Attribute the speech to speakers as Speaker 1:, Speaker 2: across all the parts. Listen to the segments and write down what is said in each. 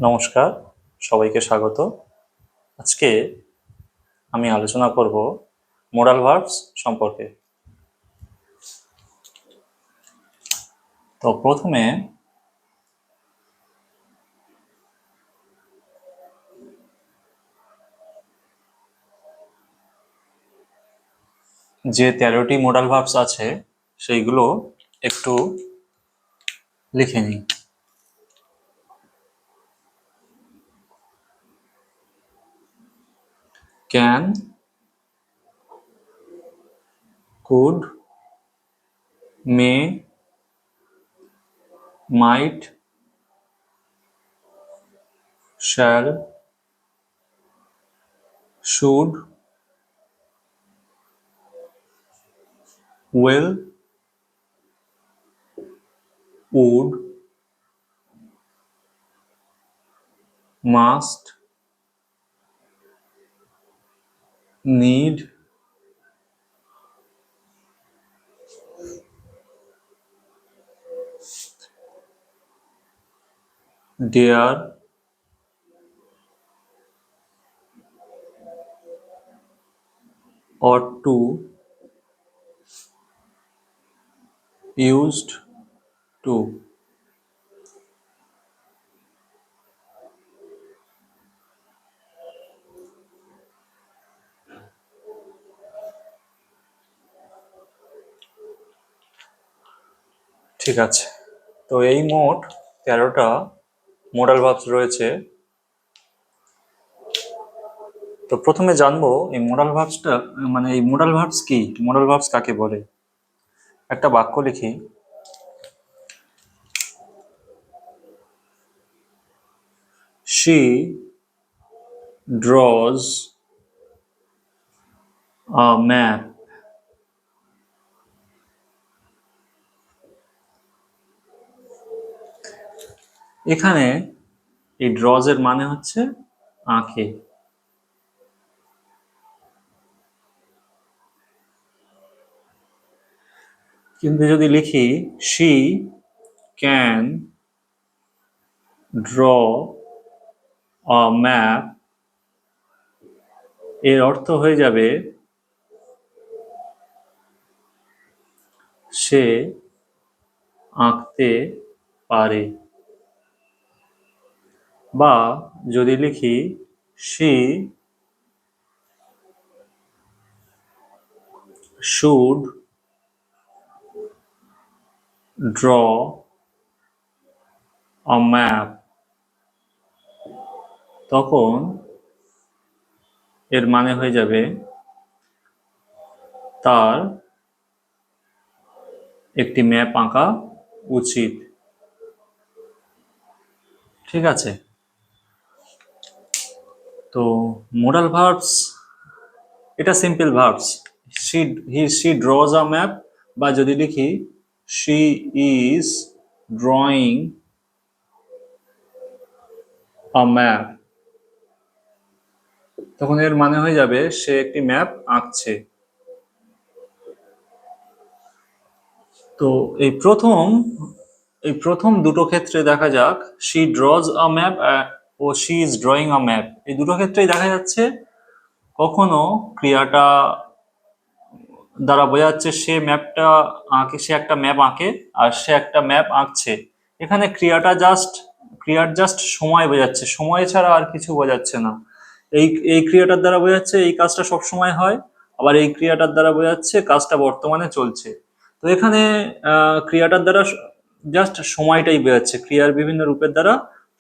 Speaker 1: নমস্কার, সবাইকে স্বাগত। আজকে আমি আলোচনা করব মোডাল ভার্বস সম্পর্কে। তো প্রথমে যে 13টি মোডাল ভার্বস আছে সেইগুলো একটু লিখে নিই। Can, could, may, might, shall, should, will, would, must, need, dare, ought to, used to। ঠিক আছে, তো এই মোট 13টা মোডাল ভার্বস রয়েছে। তো প্রথমে জানবো এই মোডাল ভার্বসটা, মানে এই মোডাল ভার্বস কি, মোডাল ভার্বস কাকে বলে। একটা বাক্য লিখি, she draws a map। এখানে এই ড্রজ এর মানে হচ্ছে আঁকে। কিন্তু যদি লিখি she can draw a map, এর অর্থ হয়ে যাবে সে আঁকতে পারে। বা যদি লিখি she should draw a map, তখন এর মানে হয়ে যাবে তার একটি ম্যাপ আঁকা উচিত। ঠিক আছে, তো মোডাল ভার্বস এটা simple verbs. she draws a map, বা যদি লিখি she is drawing a map, তখন এর মানে হয়ে যাবে সে একটি ম্যাপ আঁকছে। তো এই প্রথম দুটো ক্ষেত্রে দেখা যাক, she draws a map O she is drawing a map, এই দুটো ক্ষেত্রেই দেখা যাচ্ছে কখনো ক্রিয়াটা দ্বারা বোঝা যাচ্ছে সে ম্যাপটা আঁকে, সে একটা ম্যাপ আঁকে আর সে একটা ম্যাপ আঁকছে। এখানে ক্রিয়ার জাস্ট সময় বোঝাচ্ছে, সময় ছাড়া আর কিছু বোঝাচ্ছে না। এই ক্রিয়াটার দ্বারা বোঝাচ্ছে এই কাজটা সব সময় হয়, আবার এই ক্রিয়াটার দ্বারা বোঝাচ্ছে কাজটা বর্তমানে চলছে। তো এখানে ক্রিয়াটার দ্বারা জাস্ট সময়টাই বোঝাচ্ছে, ক্রিয়ার বিভিন্ন রূপের দ্বারা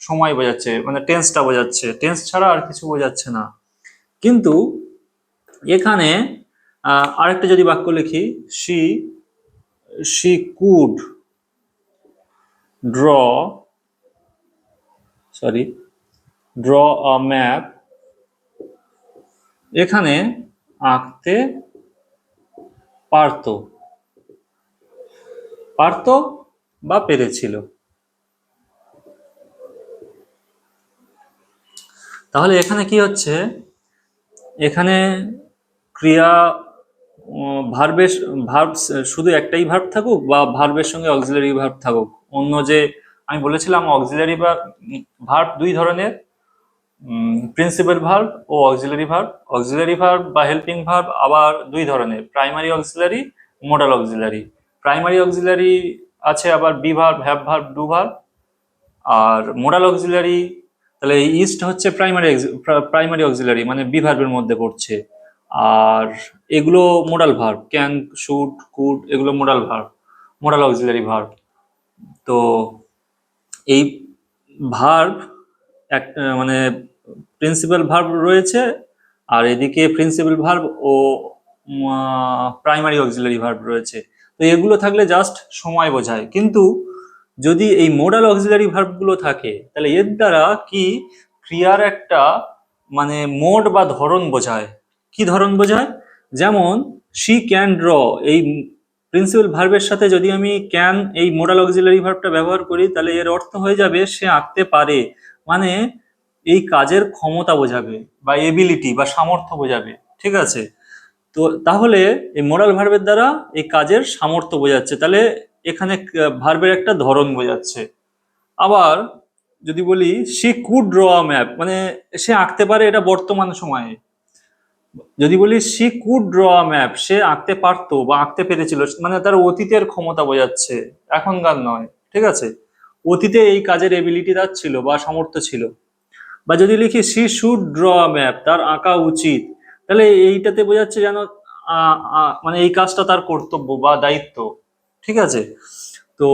Speaker 1: সময় বোঝাচ্ছে, মানে টেন্সটা বোঝাচ্ছে, টেন্স ছাড়া আর কিছু বোঝাচ্ছে না। কিন্তু এখানে আরেকটা যদি বাক্য লিখি, she could draw a map, এখানে আঁকতে পারতো বা পেরেছিল। তাহলে এখানে কি হচ্ছে, এখানে ক্রিয়া ভার্ব শুধু একটাই ভার্ব থাকুক বা ভার্বের সঙ্গে অক্সিলারি ভার্ব থাকুক, অন্য যে আমি বলেছিলাম অক্সিলারি ভার্ব দুই ধরনের, প্রিন্সিপাল ভার্ব ও অক্সিলারি ভার্ব। অক্সিলারি ভার্ব বা হেল্পিং ভার্ব আবার দুই ধরনের, primary auxiliary, modal auxiliary. Primary auxiliary আছে আবার be verb, have verb, do verb. আর মোডাল অক্সিলারি, তাহলে ইস্ট হচ্ছে প্রাইমারি অক্সিলারি, মানে বি ভার্বের মধ্যে পড়ছে। আর এগুলো modal verb, can, should, could, এগুলো modal verb, modal auxiliary verb. তো এই ভার্ব এক মানে প্রিন্সিপাল ভার্ব রয়েছে, আর এদিকে প্রিন্সিপাল ভার্ব ও প্রাইমারি অক্সিলারি ভার্ব রয়েছে। তো এগুলো থাকলে জাস্ট সময় বোঝায়, কিন্তু যদি এই মোডাল অক্সিলারি ভার্বগুলো থাকে তাহলে এর দ্বারা কি ক্রিয়ার একটা মানে মোড বা ধরন বোঝায়। কি ধরন বোঝায়? যেমন শি ক্যান ড্র, এই প্রিন্সিপাল ভার্বের সাথে যদি আমি ক্যান এই মোডাল অক্সিলারি ভার্বটা ব্যবহার করি তাহলে এর অর্থ হয়ে যাবে সে আঁকতে পারে, মানে এই কাজের ক্ষমতা বোঝাবে বা এবিলিটি বা সামর্থ্য বোঝাবে। ঠিক আছে, তো তাহলে এই মোডাল ভার্বের দ্বারা এই কাজের সামর্থ্য বোঝাচ্ছে, তাহলে এখানে ভার্বের একটা ধরন বোঝাচ্ছে। আবার যদি বলি সে কুড ড্র আ ম্যাপ, মানে সে আঁকতে পারে, এটা বর্তমান সময়ে। যদি বলি she could draw a map, সে আঁকতে পারতো বা আঁকতে পেরেছিল, মানে তার অতীতের ক্ষমতা বোঝাচ্ছে, এখনকার নয়। ঠিক আছে, অতীতে এই কাজের এবিলিটি তার ছিল বা সামর্থ্য ছিল। বা যদি লিখি C should draw a map, তার আঁকা উচিত, তাহলে এইটাতে বোঝাচ্ছে যেন মানে এই কাজটা তার কর্তব্য বা দায়িত্ব। ঠিক আছে, তো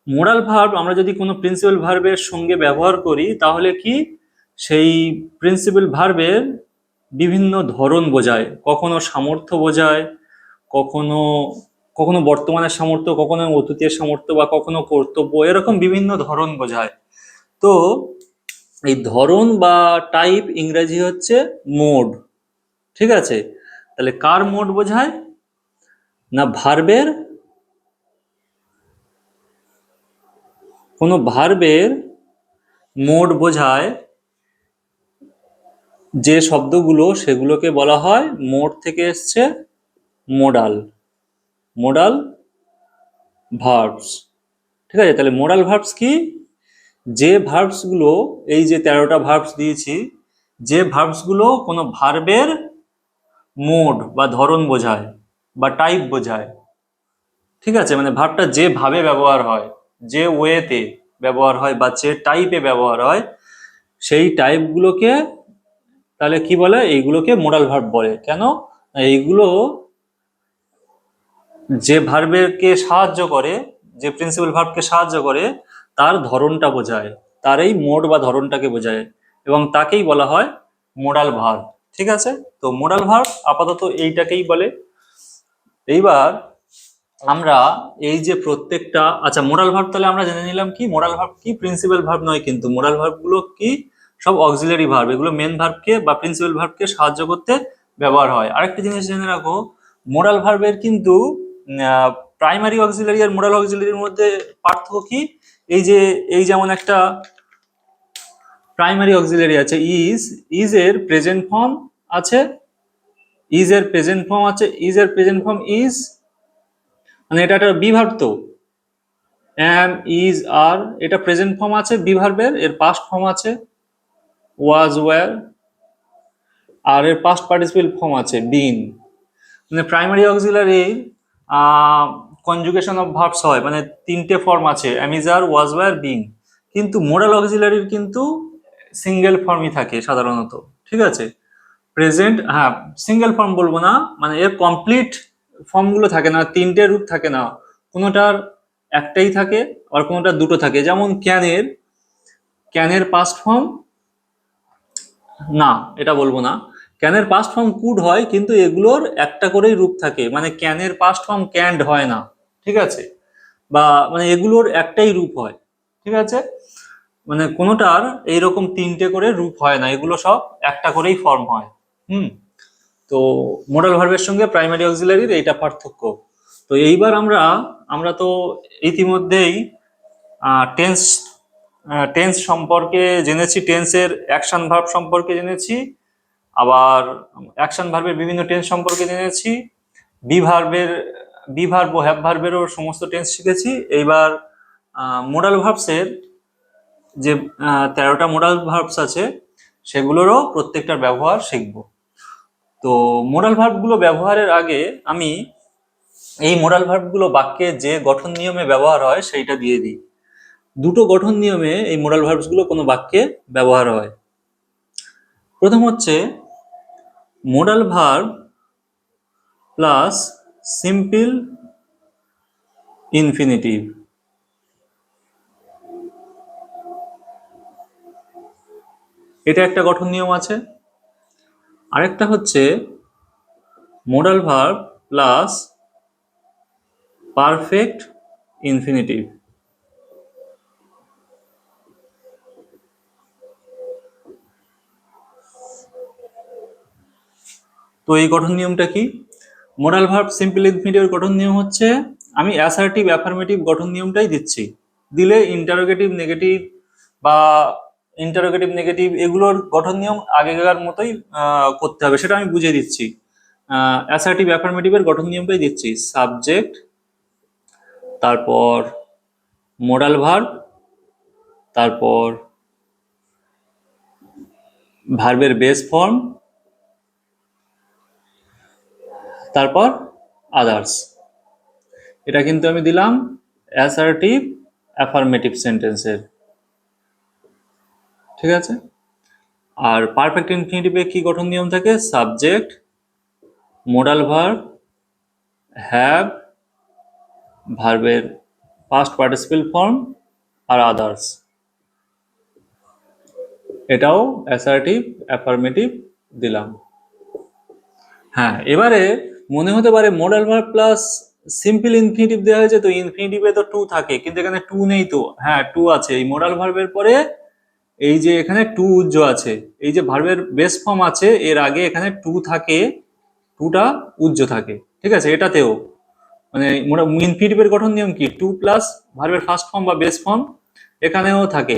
Speaker 1: মোরাল ভার্ব আমরা যদি কোনো প্রিন্সিপাল ভার্বের সঙ্গে ব্যবহার করি তাহলে কি সেই প্রিন্সিপাল ভার্বের বিভিন্ন ধরন বোঝায়, কখনো সামর্থ্য বোঝায়, কখনো কখনো বর্তমানের সামর্থ্য, কখনো অতীতের সামর্থ্য, বা কখনো কর্তব্য, এরকম বিভিন্ন ধরন বোঝায়। তো এই ধরন বা টাইপ ইংরেজি হচ্ছে মোড। ঠিক আছে, তাহলে কার মোড বোঝায়? না ভার্বের, কোনো ভার্বের মোড বোঝায় যে শব্দগুলো, সেগুলোকে বলা হয়, মোড থেকে এসছে মোডাল, মোডাল ভার্বস। ঠিক আছে, তাহলে মোডাল ভার্বস কি? যে ভার্বস গুলো, এই যে 13টা ভার্বস দিয়েছি, যে ভার্বস গুলো কোনো ভার্বের মোড বা ধরন বোঝায় বা টাইপ বোঝায়। ঠিক আছে, মানে ভার্বটা যেভাবে ব্যবহার হয়, যে ওয়েতে ব্যবহার হয় বা যে টাইপে ব্যবহার হয়, সেই টাইপগুলোকে তাহলে কি বলে? এইগুলোকে মোডাল ভার্ব বলে। কেন? এইগুলো যে ভার্বেরকে সাহায্য করে, যে প্রিন্সিপাল ভার্বকে সাহায্য করে, তার ধরনটা বোঝায়, তার এই মোড বা ধরনটাকে বোঝায়, এবং তাকেই বলা হয় মোডাল ভার্ব। ঠিক আছে, তো মোডাল ভার্ব আপাতত এইটাকেই বলে। এইবার আমরা এই যে প্রত্যেকটা, আচ্ছা মোডাল ভার্ব তাহলে আমরা জেনে নিলাম কি মোডাল ভার্ব কি, প্রিন্সিপাল ভার্ব নয়, কিন্তু মোডাল ভার্ব গুলো কি সব অক্সিলারি ভার্ব, এগুলো মেন ভার্বকে বা প্রিন্সিপাল ভার্বকে সাহায্য করতে ব্যবহার হয়। আরেকটা জিনিস জেনে রাখো, মোডাল ভার্বের কিন্তু প্রাইমারি অক্সিলারি আর মোডাল অক্সিলারির মধ্যে পার্থক্য কি? এই যে এই যেমন একটা প্রাইমারি অক্সিলারি আছে ইজ, ইজ এর প্রেজেন্ট ফর্ম আছে, ইজ এর প্রেজেন্ট ফর্ম আছে, ইজ এর প্রেজেন্ট ফর্ম ইজ, মানে এটা একটা বি ভার্ব। তো অ্যাম, ইজ, আর, এটা প্রেজেন্ট ফর্ম আছে বি ভার্বের, এর পাস্ট ফর্ম আছে ওয়াজ, ওয়্যার, আর এর পাস্ট পার্টিসিপেল ফর্ম আছে বিন। মানে primary auxiliary conjugation of verbs হয়, মানে তিনটে ফর্ম আছে, অ্যামিজার, ওয়াজ, ওয়্যার, বিন। কিন্তু মোডাল অক্সিলারির কিন্তু সিঙ্গেল ফর্মই থাকে সাধারণত। ঠিক আছে, প্রেজেন্ট, হ্যাঁ সিঙ্গেল ফর্ম বলবো না, মানে এর কমপ্লিট ফর্মগুলো থাকে না, তিনটে রূপ থাকে না, কোনোটার একটাই থাকে আর কোনোটার দুটো থাকে। যেমন ক্যানের, ক্যানের পাস্ট ফর্ম, না এটা বলবো না, ক্যানের পাস্ট ফর্ম কুড হয়, কিন্তু এগুলোর একটা করেই রূপ থাকে, মানে ক্যানের পাস্ট ফর্ম ক্যান্ড হয় না। ঠিক আছে, বা মানে এগুলোর একটাই রূপ হয়। ঠিক আছে, মানে কোনোটার এইরকম তিনটে করে রূপ হয় না, এগুলো সব একটা করেই ফর্ম হয়। হুম, তো মোডাল ভার্বের সঙ্গে প্রাইমারি অক্সিলারির এইটা পার্থক্য। তো এইবার আমরা আমরা তো ইতিমধ্যেই টেন্স, টেন্স সম্পর্কে জেনেছি, টেন্সের অ্যাকশন ভার্ব সম্পর্কে জেনেছি, আবার অ্যাকশন ভার্বের বিভিন্ন টেন্স সম্পর্কে জেনেছি, বি ভার্বের, বি ভার্ব ও হ্যাভ ভার্বেরও সমস্ত টেন্স শিখেছি। এইবার মোডাল ভার্বসের যে 13টা মোডাল ভার্বস আছে সেগুলোরও প্রত্যেকটার ব্যবহার শিখব। তো মোডাল ভার্বগুলো ব্যবহারের আগে আমি এই মোডাল ভার্বগুলো বাক্যে যে গঠন নিয়মে ব্যবহার হয় সেইটা দিয়ে দিই। দুটো গঠন নিয়মে এই মোডাল ভার্বসগুলো কোনো বাক্যে ব্যবহার হয়। প্রথম হচ্ছে modal verb plus simple infinitive. এটা একটা গঠন নিয়ম আছে। আরেকটা হচ্ছে modal verb plus perfect infinitive. তো এই গঠন নিয়মটা কি? মোডাল ভার্ব সিম্পল ইনফিনিটিভের গঠন নিয়ম হচ্ছে আমি অ্যাসার্টিভ অ্যাফার্মেটিভ গঠন নিয়মটাই দিচ্ছি, দিলে ইন্টারোগেটিভ নেগেটিভ বা ইন্টারোগেটিভ নেগেটিভ এগুলোর গঠন নিয়ম আগেকার মতোই করতে হবে, সেটা আমি বুঝিয়ে দিচ্ছি। অ্যাসার্টিভ অ্যাফার্মেটিভের গঠন নিয়মটাই দিচ্ছি। সাবজেক্ট, তারপর মোডাল ভার্ব, তারপর ভার্বের বেস ফর্ম, তারপর আদার্স। এটা কিন্তু আমি দিলাম অ্যাসার্টিভ অ্যাফার্মেটিভ সেন্টেন্সের, ঠিক আছে। আর পারফেক্ট ইনফিনিটিভে কি গঠন নিয়ম থাকে? সাবজেক্ট, মোডাল ভার্ব, হ্যাভ, ভার্বের পাস্ট পার্টিসিপেল ফর্ম আর আদার্স। এটাও অ্যাসার্টিভ অ্যাফার্মেটিভ দিলাম। হ্যাঁ, এবারে মনে হতে পারে modal verb plus simple infinitive দেওয়া হয়েছে, তো ইনফিনিটিভে তো টু থাকে, কিন্তু এখানে টু নেই। তো হ্যাঁ, টু আছে। এই মোডাল ভার্বের পরে এই যে এখানে টু উজ্জ আছে, এই যে ভার্বের বেস ফর্ম আছে এর আগে এখানে টু থাকে, টুটা উজ্জ থাকে, ঠিক আছে। এটাতেও মানে ইনফিনিটিভের গঠন নিয়ম কি? টু প্লাস ভার্বের ফার্স্ট ফর্ম বা বেস ফর্ম এখানেও থাকে।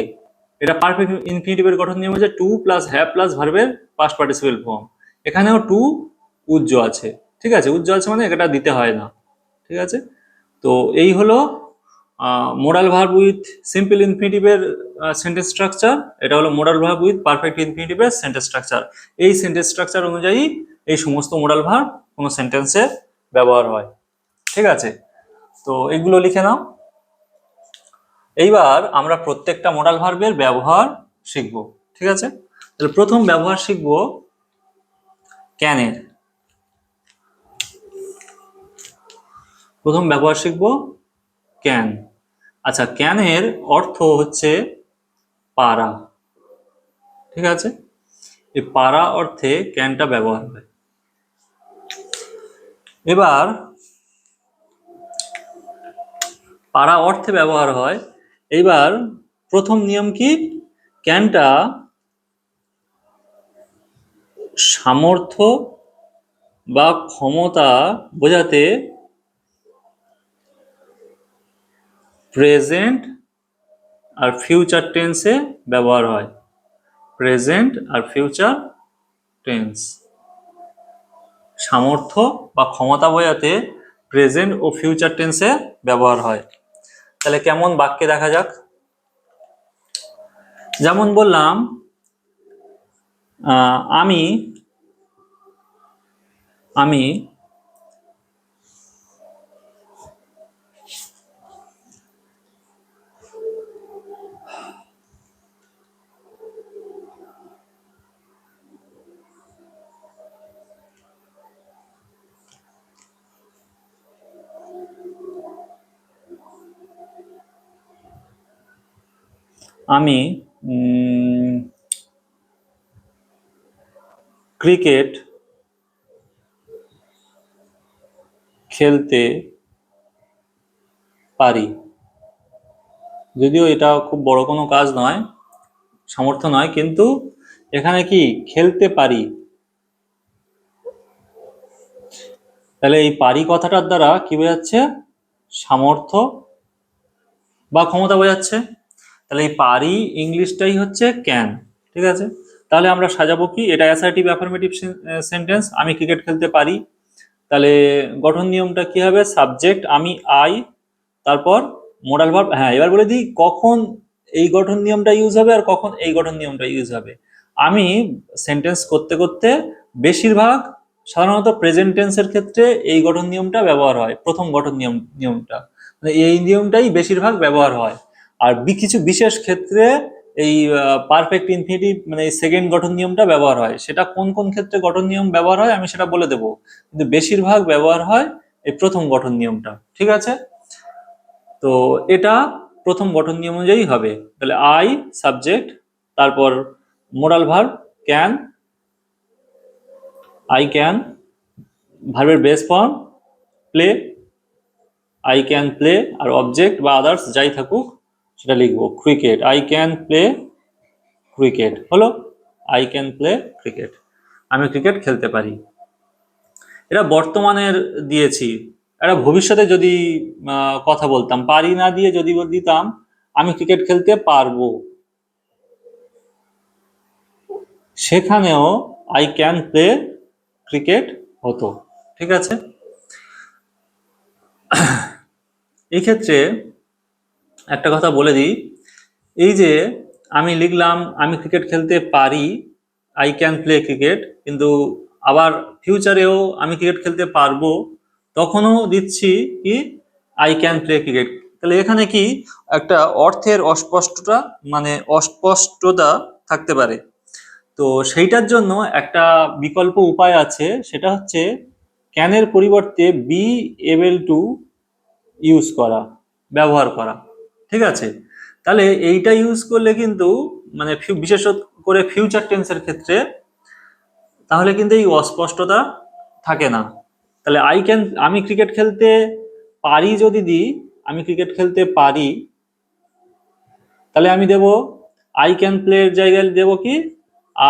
Speaker 1: এটা পারফেক্ট ইনফিনিটিভের গঠন নিয়ম হচ্ছে টু প্লাস হ্যাভ প্লাস ভার্বের পাস্ট পার্টিসিপেল ফর্ম, এখানেও টু উজ্জ আছে, ঠিক আছে। উজ্জ আছে মানে এটা দিতে হয় না, ঠিক আছে। তো এই হলো মোডাল ভার্ব উইথ সিম্পল ইনফিনিটিভের সেন্টেন্স স্ট্রাকচার। এটা হলো মোডাল ভার্ব উইথ পারফেক্ট ইনফিনিটিভের সেন্টেন্স স্ট্রাকচার। এই সেন্টেন্স স্ট্রাকচার অনুযায়ী এই সমস্ত মোডাল ভার্ব কোনো সেন্টেন্সে ব্যবহার হয়, ঠিক আছে। তো এগুলো লিখে নাও। এইবার আমরা প্রত্যেকটা মোডাল ভার্বের ব্যবহার শিখব, ঠিক আছে। তাহলে প্রথম ব্যবহার শিখব ক্যানের। প্রথম ব্যবহার শিখব ক্যান। আচ্ছা, ক্যানের অর্থ হচ্ছে পারা, ঠিক আছে। এই পারা অর্থে ক্যানটা ব্যবহার হয়। এবার পারা অর্থে ব্যবহার হয়। এইবার প্রথম নিয়ম কি? ক্যানটা সামর্থ্য বা ক্ষমতা বোঝাতে প্রেজেন্ট আর ফিউচার টেন্সে ব্যবহার হয়। প্রেজেন্ট আর ফিউচার টেন্স, সামর্থ্য বা ক্ষমতা বোঝাতে প্রেজেন্ট ও ফিউচার টেন্সে ব্যবহার হয়। তাহলে কেমন বাক্যে দেখা যাক। যেমন বললাম আমি আমি আমি ক্রিকেট খেলতে পারি। যদিও এটা খুব বড় কোনো কাজ নয়, সামর্থ্য নয়, কিন্তু এখানে কি খেলতে পারি, তাহলে এই পারি কথাটার দ্বারা কি বোঝাচ্ছে? সামর্থ্য বা ক্ষমতা বোঝাচ্ছে। তাহলে এই পারি ইংলিশটাই হচ্ছে ক্যান, ঠিক আছে। তাহলে আমরা সাজাবো কি? এটা অ্যাসার্টিভ অ্যাফার্মেটিভ সেন্টেন্স, আমি ক্রিকেট খেলতে পারি। তাহলে গঠন নিয়মটা কি হবে? সাবজেক্ট আমি আই, তারপর মোরাল ভার্ব, হ্যাঁ এবার বলে দিই কখন এই গঠন নিয়মটা ইউজ হবে আর কখন এই গঠন নিয়মটা ইউজ হবে। আমি সেন্টেন্স করতে করতে বেশিরভাগ সাধারণত প্রেজেন্ট টেন্সের ক্ষেত্রে এই গঠন নিয়মটা ব্যবহার হয়, প্রথম গঠন নিয়মটা, মানে এই নিয়মটাই বেশিরভাগ ব্যবহার হয়। আর কিছু বিশেষ ক্ষেত্রে এই পারফেক্ট ইনফিনিটিভ মানে এই সেকেন্ড গঠন নিয়মটা ব্যবহার হয়। সেটা কোন কোন ক্ষেত্রে গঠন নিয়ম ব্যবহার হয় আমি সেটা বলে দেবো, কিন্তু বেশিরভাগ ব্যবহার হয় এই প্রথম গঠন নিয়মটা। ঠিক আছে, তো এটা প্রথম গঠন নিয়ম অনুযায়ী হবে। তাহলে আই সাবজেক্ট, তারপর moral verb can, I can, ভার্বের base form play, I can play, আর অবজেক্ট বা আদার্স যাই থাকুক সেটা লিখবো cricket, I can play cricket হলো, আই ক্যান প্লে ক্রিকেট, আমি ক্রিকেট খেলতে পারি। এটা বর্তমানের দিয়েছি। এটা ভবিষ্যতে যদি কথা বলতাম, পারি না দিয়ে যদি দিতাম আমি ক্রিকেট খেলতে পারবো, সেখানেও আই ক্যান প্লে ক্রিকেট হতো। ঠিক আছে, এই ক্ষেত্রে একটা কথা বলে দিই, এই যে আমি লিখলাম আমি ক্রিকেট খেলতে পারি, আই ক্যান প্লে ক্রিকেট, কিন্তু আবার ফিউচারেও আমি ক্রিকেট খেলতে পারবো, তখনও দিচ্ছি কি আই ক্যান প্লে ক্রিকেট। তাহলে এখানে কি একটা অর্থের অস্পষ্টতা, মানে অস্পষ্টতা থাকতে পারে। তো সেইটার জন্য একটা বিকল্প উপায় আছে, সেটা হচ্ছে ক্যানের পরিবর্তে বি এবল টু ইউজ করা, ব্যবহার করা। ঠিক আছে, তাহলে এইটা ইউজ করলে কিন্তু মানে বিশেষত করে ফিউচার টেন্সের ক্ষেত্রে তাহলে কিন্তু এই অস্পষ্টতা থাকে না। তাহলে আই ক্যান, আমি ক্রিকেট খেলতে পারি যদি দিই, আমি ক্রিকেট খেলতে পারি, তাহলে আমি দেব আই ক্যান প্লে এর জায়গায় দেব কি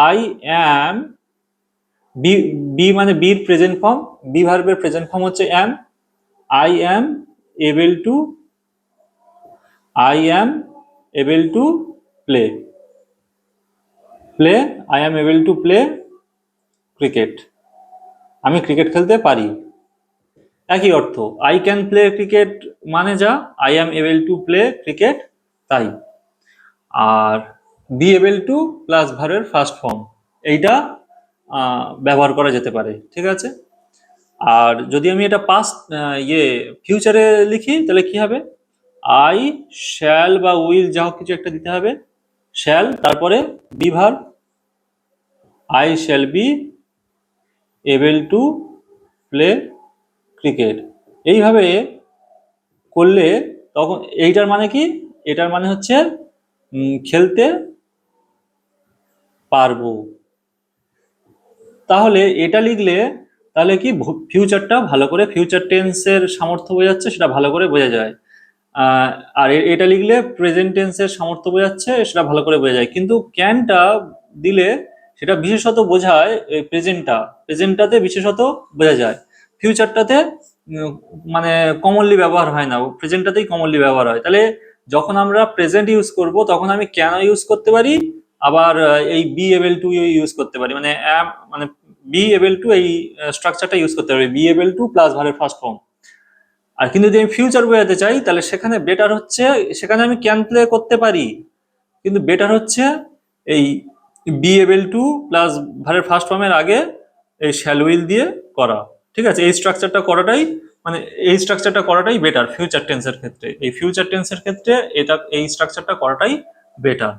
Speaker 1: আই অ্যাম, বি, বি মানে বির প্রেজেন্ট ফর্ম, বি ভার্বের প্রেজেন্ট ফর্ম হচ্ছে am, I am able to, I am able to play, play, I am able to play cricket, আমি ক্রিকেট খেলতে পারি। একই অর্থ, আই ক্যান প্লে ক্রিকেট মানে যা, I am able to play cricket তাই। আর বি এবল টু প্লাস ভার্বের first form, এইটা ব্যবহার করা যেতে পারে। ঠিক আছে, আর যদি আমি এটা পাস্ট ফিউচারে লিখি তাহলে কি হবে, আই শ্যাল বা উইল যা হোক কিছু একটা দিতে হবে, শ্যাল তারপরে be verb, I shall be able to play cricket. এইভাবে করলে তখন এইটার মানে কি, এটার মানে হচ্ছে খেলতে পারবো। তাহলে এটা লিখলে তাহলে কি ফিউচারটা ভালো করে, ফিউচার টেন্সের সামর্থ্য বোঝাচ্ছে সেটা ভালো করে বোঝা যায়। আর এটা লিখলে প্রেজেন্ট টেন্সের সামর্থ্য বোঝাচ্ছে সেটা ভালো করে বোঝা যায়। কিন্তু ক্যানটা দিলে সেটা বিশেষত বোঝায় প্রেজেন্টটা, প্রেজেন্টটাতে বিশেষত বোঝা যায়, ফিউচারটাতে মানে কমনলি ব্যবহার হয় না, প্রেজেন্টটাতেই কমনলি ব্যবহার হয়। তাহলে যখন আমরা প্রেজেন্ট ইউজ করব তখন আমি ক্যান ইউজ করতে পারি, আবার এই বি এবল টু ইউজ করতে পারি, মানে মানে বি এবল টু এই স্ট্রাকচারটা ইউজ করতে পারি, বি এবল টু প্লাস ভার্বের ফার্স্ট ফর্ম। আর কিন্তু যদি আমি ফিউচার বোঝাতে চাই তাহলে সেখানে বেটার হচ্ছে, সেখানে আমি ক্যান প্লে করতে পারি, কিন্তু বেটার হচ্ছে এই বি এবল টু প্লাস ভার্বের ফার্স্ট ফর্মের আগে এই শ্যাল উইল দিয়ে করা। ঠিক আছে, এই স্ট্রাকচারটা করাটাই মানে এই স্ট্রাকচারটা করাটাই বেটার ফিউচার টেন্সের ক্ষেত্রে, এই ফিউচার টেন্সের ক্ষেত্রে এটা এই স্ট্রাকচারটা করাটাই বেটার।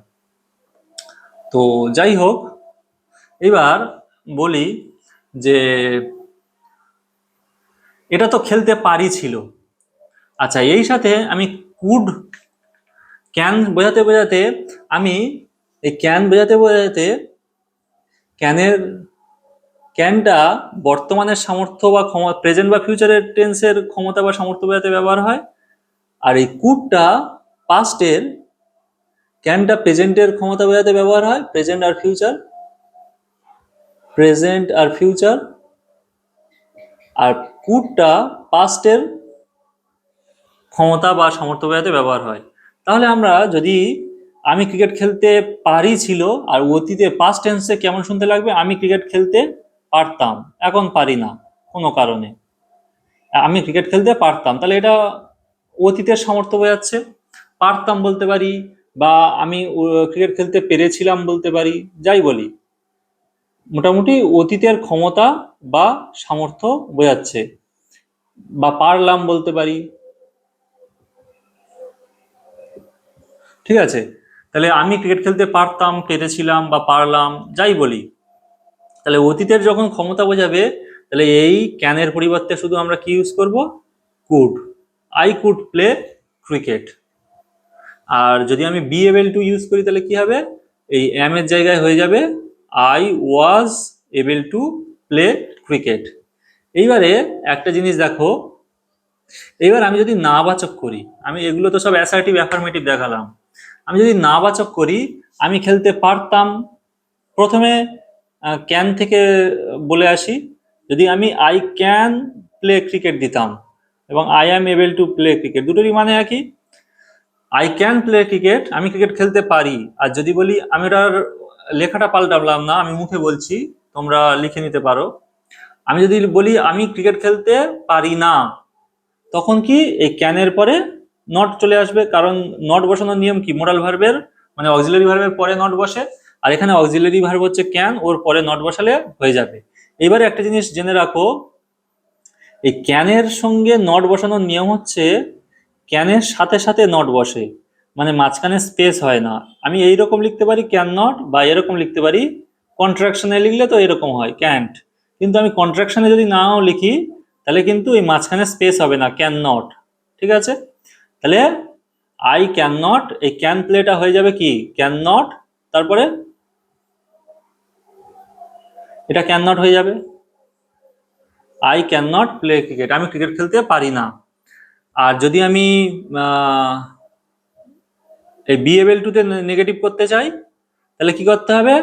Speaker 1: তো যাই হোক, এবার বলি যে এটা তো খেলতে পারি ছিল। আচ্ছা, এই সাথে আমি কুড, ক্যান বোঝাতে বোঝাতে আমি এই ক্যান বোঝাতে বোঝাতে ক্যানের, ক্যানটা বর্তমানের সামর্থ্য বা ক্ষমতা, প্রেজেন্ট বা ফিউচারের টেন্সের ক্ষমতা বা সামর্থ্য বোঝাতে ব্যবহার হয়। আর এই কুডটা পাস্টের, ক্যানটা প্রেজেন্টের ক্ষমতা বোঝাতে ব্যবহার হয়, প্রেজেন্ট আর ফিউচার, প্রেজেন্ট আর ফিউচার। আর কুডটা পাস্টের ক্ষমতা বা সামর্থ্য বোঝাতে ব্যবহার হয়। তাহলে আমরা যদি আমি ক্রিকেট খেলতে পারি ছিল, আর অতীতে পাস্ট টেন্সে কেমন শুনতে লাগবে, আমি ক্রিকেট খেলতে পারতাম, এখন পারি না কোনো কারণে, আমি ক্রিকেট খেলতে পারতাম, তাহলে এটা অতীতের সামর্থ্য বোঝাচ্ছে। পারতাম বলতে পারি, বা আমি ক্রিকেট খেলতে পেরেছিলাম বলতে পারি, যাই বলি, মোটামুটি অতীতের ক্ষমতা বা সামর্থ্য বোঝাচ্ছে। বা পারলাম বলতে পারি, ঠিক আছে। তাহলে আমি ক্রিকেট খেলতে পারতাম, পেরেছিলাম বা পারলাম, যাই বলি, তাহলে অতীতের যখন ক্ষমতা বোঝাবে, তাহলে এই ক্যানের পরিবর্তে শুধু আমরা কি ইউজ করব? Could. I could play cricket. আর যদি আমি বি এবল টু ইউজ করি তাহলে কি হবে? এই এম এর জায়গায় হয়ে যাবে I was able to play cricket. এইবারে একটা জিনিস দেখো, এইবার আমি যদি নাবাচক করি, আমি এগুলো তো সব অ্যাসার্টিভ অ্যাফার্মেটিভ দেখালাম, আমি যদি নাবাচক করি, আমি খেলতে পারতাম, প্রথমে ক্যান থেকে বলে আসি, যদি আমি আই ক্যান প্লে ক্রিকেট দিতাম এবং I am able to play cricket, দুটোরই মানে একই। আই ক্যান প্লে ক্রিকেট, আমি ক্রিকেট খেলতে পারি। আর যদি বলি, আমি ওটার লেখাটা পাল্টালাম না, আমি মুখে বলছি, তোমরা লিখে নিতে পারো। আমি যদি বলি আমি ক্রিকেট খেলতে পারি না, তখন কি এই ক্যানের পরে নট চলে আসবে, কারণ নট বসানোর নিয়ম কি? মোরাল ভার্বের মানে অক্সিলারি ভার্বের পরে নট বসে, আর এখানে অক্সিলারি ভার্ব হচ্ছে ক্যান, ওর পরে নট বসালে হয়ে যাবে। এবারে একটা জিনিস জেনে রাখো, এই ক্যানের সঙ্গে নট বসানোর নিয়ম হচ্ছে ক্যানের সাথে সাথে নট বসে, মানে মাঝখানে স্পেস হয় না। আমি এইরকম লিখতে পারি ক্যান নট, বা এরকম লিখতে পারি, কন্ট্রাকশনে লিখলে তো এরকম হয় ক্যান্ট, কিন্তু আমি কন্ট্রাকশনে যদি নাও লিখি তাহলে কিন্তু এই মাঝখানে স্পেস হবে না, ক্যান নট। ঠিক আছে, তাহলে আই ক্যান নট, এই ক্যান প্লেটা হয়ে যাবে কি ক্যান নট, তারপরে এটা ক্যান নট হয়ে যাবে, I can not play cricket, আমি ক্রিকেট খেলতে পারি না। আর যদি আমি এই বি এবল টু তে নেগেটিভ করতে চাই, তাহলে কি করতে হবে?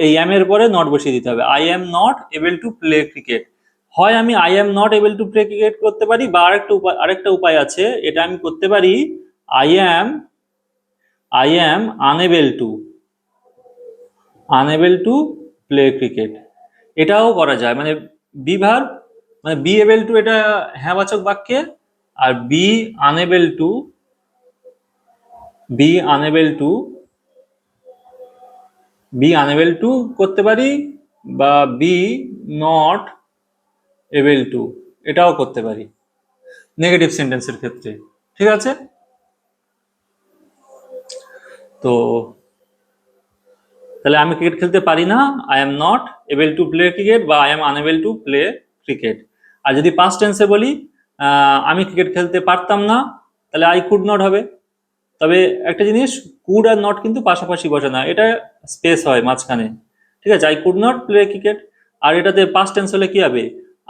Speaker 1: এই এম এর পরে নট বসিয়ে দিতে হবে, I am not able to play cricket. হয় আমি I am not able to play cricket করতে পারি, বা আরেকটা উপায় আছে, এটা আমি করতে পারি I am unable to play cricket. এটাও করা যায়, মানে বি ভার্ব, মানে বি এবল টু এটা হ্যাঁবাচক বাক্যে, আর বি আনএবল টু করতে পারি, বা বি নট এবল টু এটাও করতে পারি নেগেটিভ সেন্টেন্সের ক্ষেত্রে। ঠিক আছে, তো তাহলে আমি ক্রিকেট খেলতে পারি না, I am not able to play cricket, বা I am unable to play cricket. আর যদি পাস্ট টেন্সে বলি, আমি ক্রিকেট খেলতে পারতাম না, তাহলে আই কুড নট হবে। তবে একটা জিনিস, কুড আর নট কিন্তু পাশাপাশি বসে না, এটা স্পেস হয় মাঝখানে। ঠিক আছে, I could not play cricket. আর এটাতে পাস্ট টেন্স হলে কি হবে?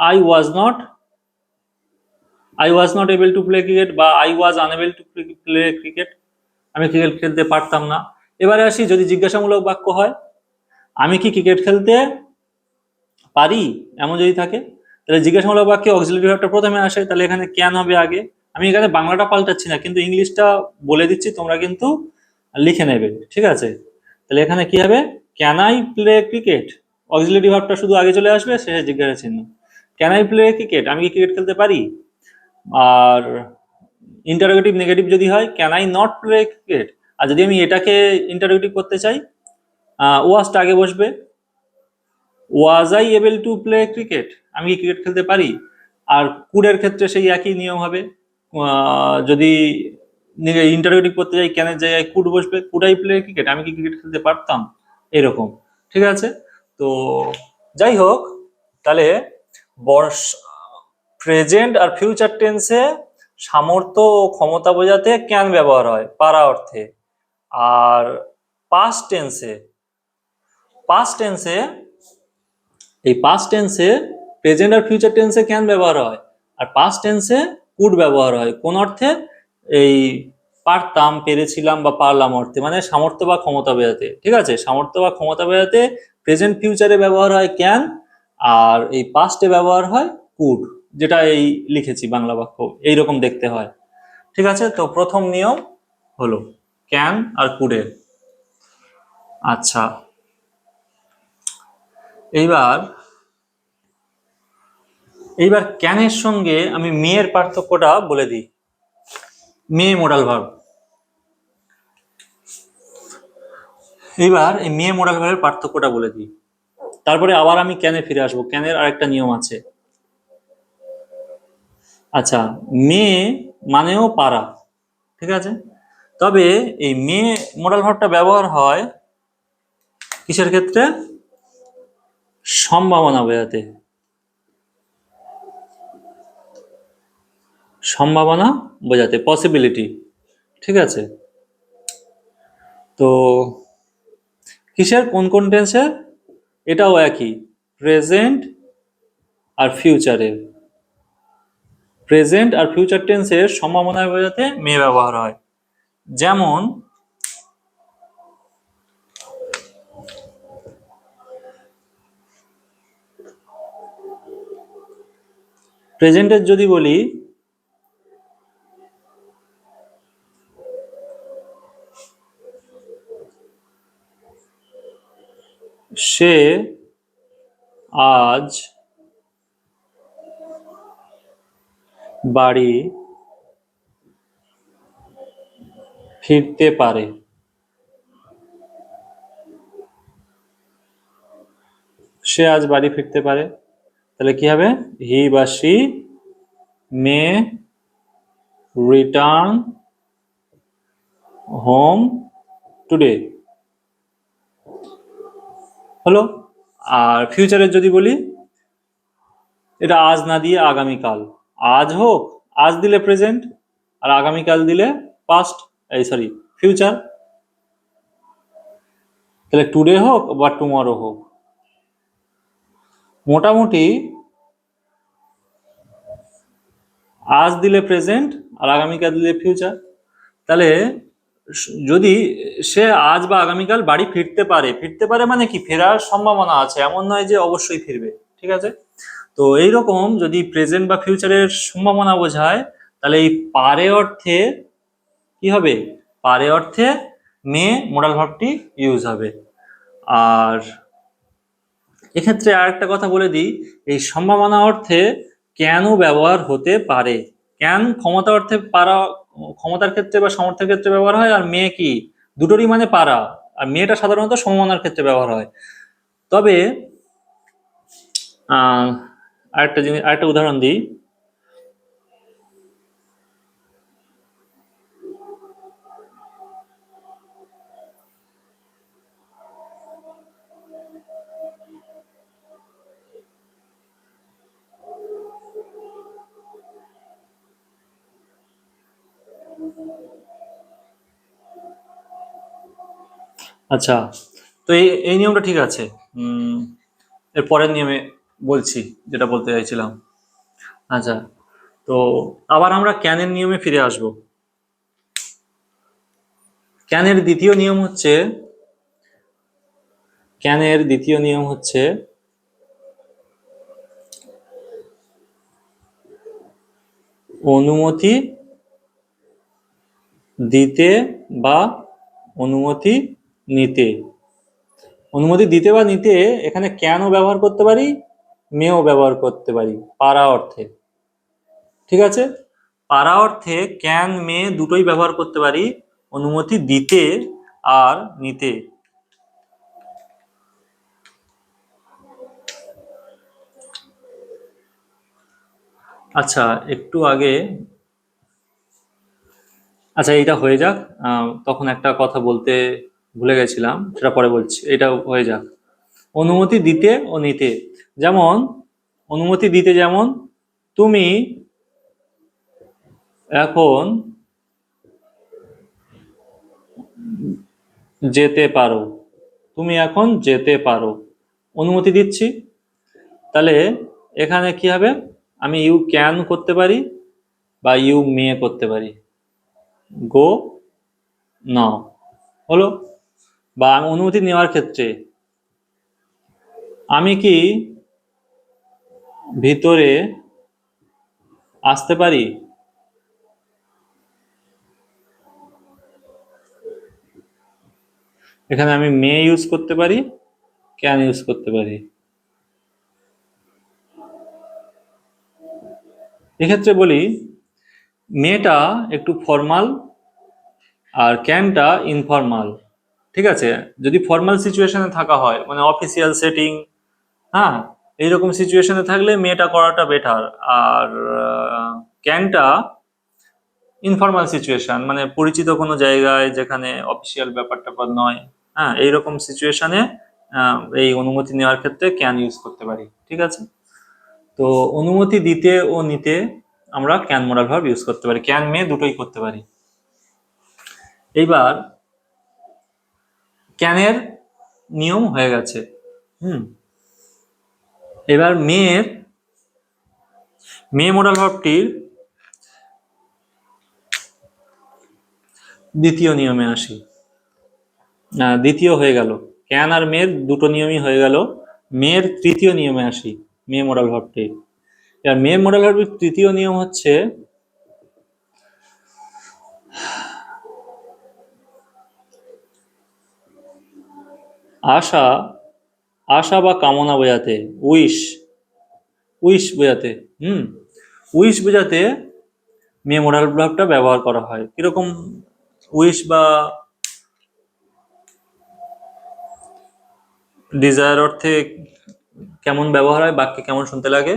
Speaker 1: I was not able to play cricket, বা I was unable to play cricket, আমি ক্রিকেট খেলতে পারতাম না। এবারে আসি, যদি জিজ্ঞাসামূলক বাক্য হয়, আমি কি ক্রিকেট খেলতে পারি, এমন যদি থাকে, তাহলে জিজ্ঞাসামূলক বাক্যে অক্সিলারি ভার্বটা প্রথমে আসে, তাহলে এখানে ক্যান হবে আগে। আমি এখানে বাংলাটা পাল্টাচ্ছি না, কিন্তু ইংলিশটা বলে দিচ্ছি, তোমরা কিন্তু লিখে নেবে। ঠিক আছে, তাহলে এখানে কি হবে? Can I play cricket, auxiliary ভার্বটা শুধু আগে চলে আসবে, শেষে জিজ্ঞাসা চিহ্ন। ক্যান আই প্লে ক্রিকেট, আমি কি ক্রিকেট খেলতে পারি। আর ইন্টারোগেটিভ নেগেটিভ যদি হয়, can I not play cricket. আর যদি আমি এটাকে ইন্টারোগেটিভ করতে চাই, ওয়াজটা আগে বসবে, was I able to play cricket, আমি কি ক্রিকেট খেলতে পারি। আর কুডের ক্ষেত্রে সেই একই নিয়ম হবে, যদি ইন্টারোগেটিভ করতে যাই, ক্যানের জায়গায় কুড বসবে, কুড আই প্লে ক্রিকেট, আমি কি ক্রিকেট খেলতে পারতাম, এরকম। ঠিক আছে, তো যাই হোক, তাহলে বর্ষ প্রেজেন্ট আর ফিউচার টেন্সে সামর্থ্য ও ক্ষমতা বোঝাতে ক্যান ব্যবহার হয় পারা অর্থে। আর পাস্ট টেন্সে পাস্ট টেন্সে এই পাস্ট টেন্সে প্রেজেন্ট আর ফিউচার টেন্সে ক্যান ব্যবহার হয়, আর পাস্ট টেন্সে কুড ব্যবহার হয় কোন অর্থে? এই পারতাম, পেরেছিলাম বা পারলাম অর্থে, মানে সামর্থ্য বা ক্ষমতা বোঝাতে। ঠিক আছে, সামর্থ্য বা ক্ষমতা বোঝাতে প্রেজেন্ট ফিউচারে ব্যবহার হয় ক্যান, আর এই পাস্টে ব্যবহার হয় কুড, যেটা এই লিখেছি বাংলা বাক্য এইরকম দেখতে হয়। ঠিক আছে, তো প্রথম নিয়ম হলো ক্যান আর কুডের। আচ্ছা, এইবার ক্যানের সঙ্গে আমি মেয়ের পার্থক্যটা বলে দিই। মে মোডাল ভার্ব। এবার এই মে মোডাল ভার্বের পার্থক্যটা বলে দিই, তারপরে আবার আমি ক্যানে ফিরে আসবো। ক্যানের আরেকটা নিয়ম আছে। আচ্ছা, মে মানেও পারা, ঠিক আছে, তবে এই মে মোডাল ভার্বটা ব্যবহার হয় কিসের ক্ষেত্রে? সম্ভাবনা বোঝাতে। সম্ভাবনা বোঝাতে, পসিবিলিটি, ঠিক আছে। তো কিসের, কোন কোন টেন্সের? এটাও একই, প্রেজেন্ট আর ফিউচারের। প্রেজেন্ট আর ফিউচার টেন্সের সম্ভাবনা বোঝাতে মে ব্যবহার হয়। যেমন প্রেজেন্টের যদি বলি, সে আজ বাড়ি ফিরতে পারে। সে আজ বাড়ি ফিরতে পারে, তাহলে কি হবে? হি বা she may return home today, হলো। আর ফিউচারের যদি বলি, এটা আজ না দিয়ে আগামীকাল। আজ হোক, আজ দিলে প্রেজেন্ট, আর আগামীকাল দিলে পাস্ট, এই সরি ফিউচার। তাহলে টুডে হোক বা টুমরো হোক, মোটামুটি আজ দিলে প্রেজেন্ট আর আগামীকাল দিলে ফিউচার। তাহলে যদি সে আজ বা আগামীকাল বাড়ি ফিরতে পারে, ফিরতে পারে মানে কি, ফেরার সম্ভাবনা আছে, এমন নয় যে অবশ্যই ফিরবে, ঠিক আছে। তো এইরকম যদি প্রেজেন্ট বা ফিউচারের সম্ভাবনা বোঝায়, তাহলে এই পারে অর্থে কি হবে? পারে অর্থে মে মোডাল ভার্বটি ইউজ হবে। আর এক্ষেত্রে আরেকটা কথা বলে দিই, এই সম্ভাবনা অর্থে কেন ব্যবহার হতে পারে। ক্যান ক্ষমতা অর্থে পারা, ক্ষমতার ক্ষেত্রে বা সামর্থ্যের ক্ষেত্রে ব্যবহার হয়, আর মে কি, দুটোরই মানে পারা। আর মেয়েটা সাধারণত সম্ভাবনার ক্ষেত্রে ব্যবহার হয়। তবে আরেকটা জিনিস, আরেকটা উদাহরণ দিই। আচ্ছা, তো এই এই নিয়মটা ঠিক আছে। এর পরের নিয়মে বলছি, যেটা বলতে চাইছিলাম। আচ্ছা, তো আবার আমরা ক্যানের নিয়মে ফিরে আসব। ক্যানের দ্বিতীয় নিয়ম হচ্ছে, ক্যানের দ্বিতীয় নিয়ম হচ্ছে অনুমতি দিতে বা অনুমতি নিতে। অনুমতি দিতে বা নিতে এখানে ক্যানও ব্যবহার করতে পারি, মেও ব্যবহার করতে পারি পারা অর্থে, ঠিক আছে। পারা অর্থে ক্যান মে দুটোই ব্যবহার করতে পারি, অনুমতি দিতে আর নিতে। আচ্ছা, একটু আগে, আচ্ছা এইটা হয়ে যাক, তখন একটা কথা বলতে ভুলে গেছিলাম, সেটা পরে বলছি, এটা হয়ে যাক। অনুমতি দিতে ও নিতে, যেমন অনুমতি দিতে, যেমন তুমি এখন যেতে পারো। তুমি এখন যেতে পারো, অনুমতি দিচ্ছি। তাহলে এখানে কি হবে? আমি ইউ ক্যান করতে পারি বা ইউ মে করতে পারি, গো নাও, হলো। বা আমি অনুমতি নেওয়ার ক্ষেত্রে, আমি কি ভিতরে আসতে পারি, এখানে আমি মে ইউজ করতে পারি, ক্যান ইউজ করতে পারি। এক্ষেত্রে বলি, মেয়েটা একটু ফর্মাল আর ক্যানটা ইনফর্মাল। ঠিক আছে, যদি ফর্মাল সিচুয়েশনে থাকা হয় মানে অফিসিয়াল সেটিং, হ্যাঁ, এইরকম সিচুয়েশনে থাকলে মেয়েটা করাটা বেটার। আর ক্যানটা ইনফর্মাল সিচুয়েশন মানে পরিচিত কোনো জায়গায় যেখানে অফিসিয়াল ব্যাপার ট্যাপার নয়, হ্যাঁ, এইরকম সিচুয়েশনে এই অনুমতি নেওয়ার ক্ষেত্রে ক্যান ইউজ করতে পারি। ঠিক আছে, তো অনুমতি দিতে ও নিতে আমরা ক্যান মডাল ভার্ব ইউজ করতে পারি, ক্যান মে দুটোই করতে পারি। এইবার ক্যানের নিয়ম হয়ে গেছে। এবার মে মডাল ভার্বটির দ্বিতীয় নিয়মে আসি। দ্বিতীয় হয়ে গেল, ক্যান আর মের দুটো নিয়মই হয়ে গেল। মের তৃতীয় নিয়মে আসি, মে মডাল ভার্বটি। এবার মে মডাল ভার্বের তৃতীয় নিয়ম হচ্ছে আশা, আশা বা কামনা বোঝাতে, উইশ, উইশ বোঝাতে, উইশ বোঝাতে মে মডাল ভার্বটা ব্যবহার করা হয়। কিরকম উইশ বা ডিজায়ার অর্থে কেমন ব্যবহার হয়, বাক্যে কেমন শুনতে লাগে?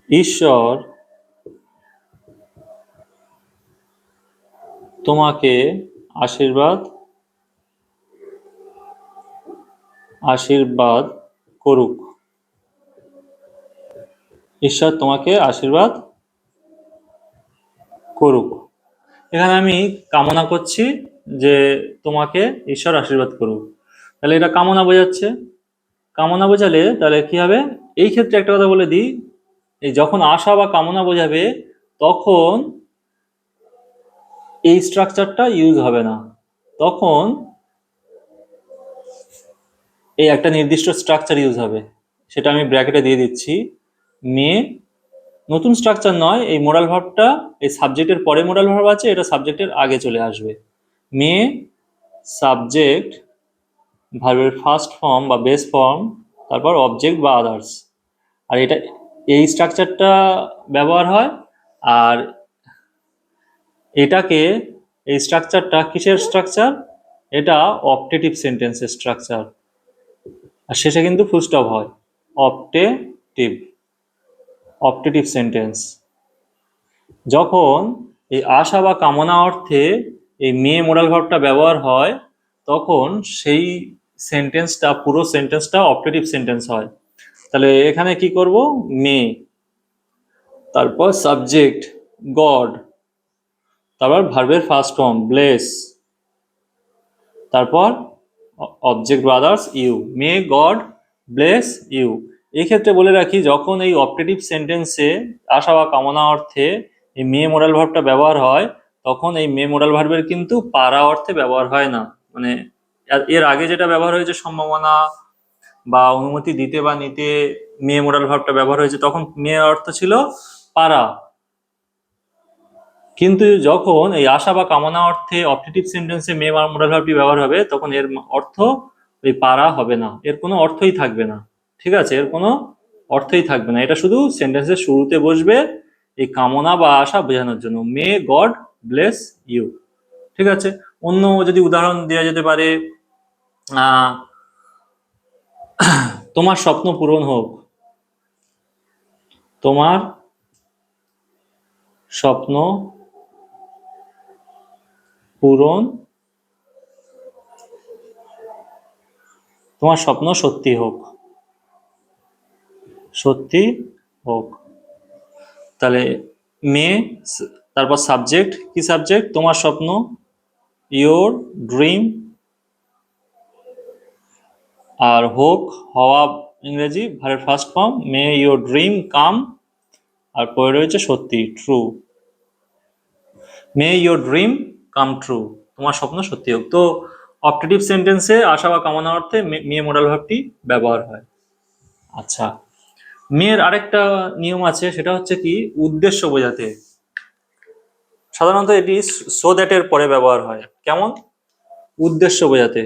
Speaker 1: ঈশ্বর তোমাকে আশীর্বাদ আশীর্বাদ করুক। ঈশ্বর তোমাকে আশীর্বাদ করুক। এখানে আমি কামনা করছি যে তোমাকে ঈশ্বর আশীর্বাদ করুক, তাহলে এটা কামনা বোঝাচ্ছে। কামনা বোঝালে তাহলে কি হবে, এই ক্ষেত্রে একটা কথা বলে দিই, এই যখন আশা বা কামনা বোঝাবে তখন এই স্ট্রাকচারটা ইউজ হবে না, তখন এই একটা নির্দিষ্ট স্ট্রাকচার ইউজ হবে, সেটা আমি ব্র্যাকেটে দিয়ে দিচ্ছি। মে, নতুন স্ট্রাকচার নয়, এই মোরাল ভার্বটা এই সাবজেক্টের পরে মোরাল ভার্ব আছে, এটা সাবজেক্টের আগে চলে আসবে। মে সাবজেক্ট, ভার্বের ফার্স্ট ফর্ম বা বেস ফর্ম, তারপর অবজেক্ট বা আদার্স। আর এটা এই স্ট্রাকচারটা ব্যবহার হয়। আর এটাকে, এই স্ট্রাকচারটা কিসের স্ট্রাকচার? এটা অপটেটিভ সেন্টেন্সের স্ট্রাকচার। আর শেষে কিন্তু ফুল স্টপ হয়, অপটেটিভ, অপটেটিভ সেন্টেন্স। যখন এই আশা বা কামনা অর্থে এই মে মোরাল ভার্বটা ব্যবহার হয় তখন সেই সেন্টেন্সটা, পুরো সেন্টেন্সটা অপটেটিভ সেন্টেন্স হয়। তাহলে এখানে কি করব, মে, তারপর সাবজেক্ট গড, তারপর ভার্বের ফার্স্ট ফর্ম ব্লেস, তারপর object brothers you, may God bless you. এই ক্ষেত্রে বলে রাখি, যখন এই অপটেটিভ সেন্টেন্সে আশা বা কামনা অর্থে এই মে মোরাল ভার্বটা ব্যবহার হয় তখন এই মে মোরাল ভার্বের কিন্তু পারা অর্থে ব্যবহার হয় না। মানে এর আগে যেটা ব্যবহার হয়েছে সম্ভাবনা বা অনুমতি দিতে বা নিতে মে মোরাল ভার্বটা ব্যবহার হয়েছে, তখন মে অর্থ ছিল পারা। কিন্তু যখন এই আশা বা কামনা অর্থে অপটেটিভ সেন্টেন্সে মে মোডাল ভার্বটি ব্যবহার হবে তখন এর অর্থ ওই পারা হবে না, এর কোনো অর্থই থাকবে না। ঠিক আছে, এর কোনো অর্থই থাকবে না, এটা শুধু সেন্টেন্সের শুরুতে বসবে এই কামনা বা আশা বোঝানোর জন্য, মে গড ব্লেস ইউ। ঠিক আছে, অন্য যদি উদাহরণ দেওয়া যেতে পারে, তোমার স্বপ্ন পূরণ হোক, তোমার স্বপ্ন পূরণ, তোমার স্বপ্ন সত্যি হোক, সত্যি হোক। তাহলে মে, তারপর সাবজেক্ট, কি সাবজেক্ট? তোমার স্বপ্ন, ইয়োর ড্রিম। আর হোক, হওয়া ইংরেজি, ভার্বের first form, may your dream come. আর পরে রয়েছে সত্যি, true, may your dream come true, তোমার স্বপ্ন সত্যি হোক। তো অপটেটিভ সেন্টেন্সে আশা বা কামনা অর্থে মে মডাল ভার্বটি ব্যবহার হয়। আচ্ছা, মেয়ের আরেকটা নিয়ম আছে, সেটা হচ্ছে কি উদ্দেশ্য বোঝাতে। সাধারণত এটি সো দ্যাট এর পরে ব্যবহার হয়। কেমন? উদ্দেশ্য বোঝাতে।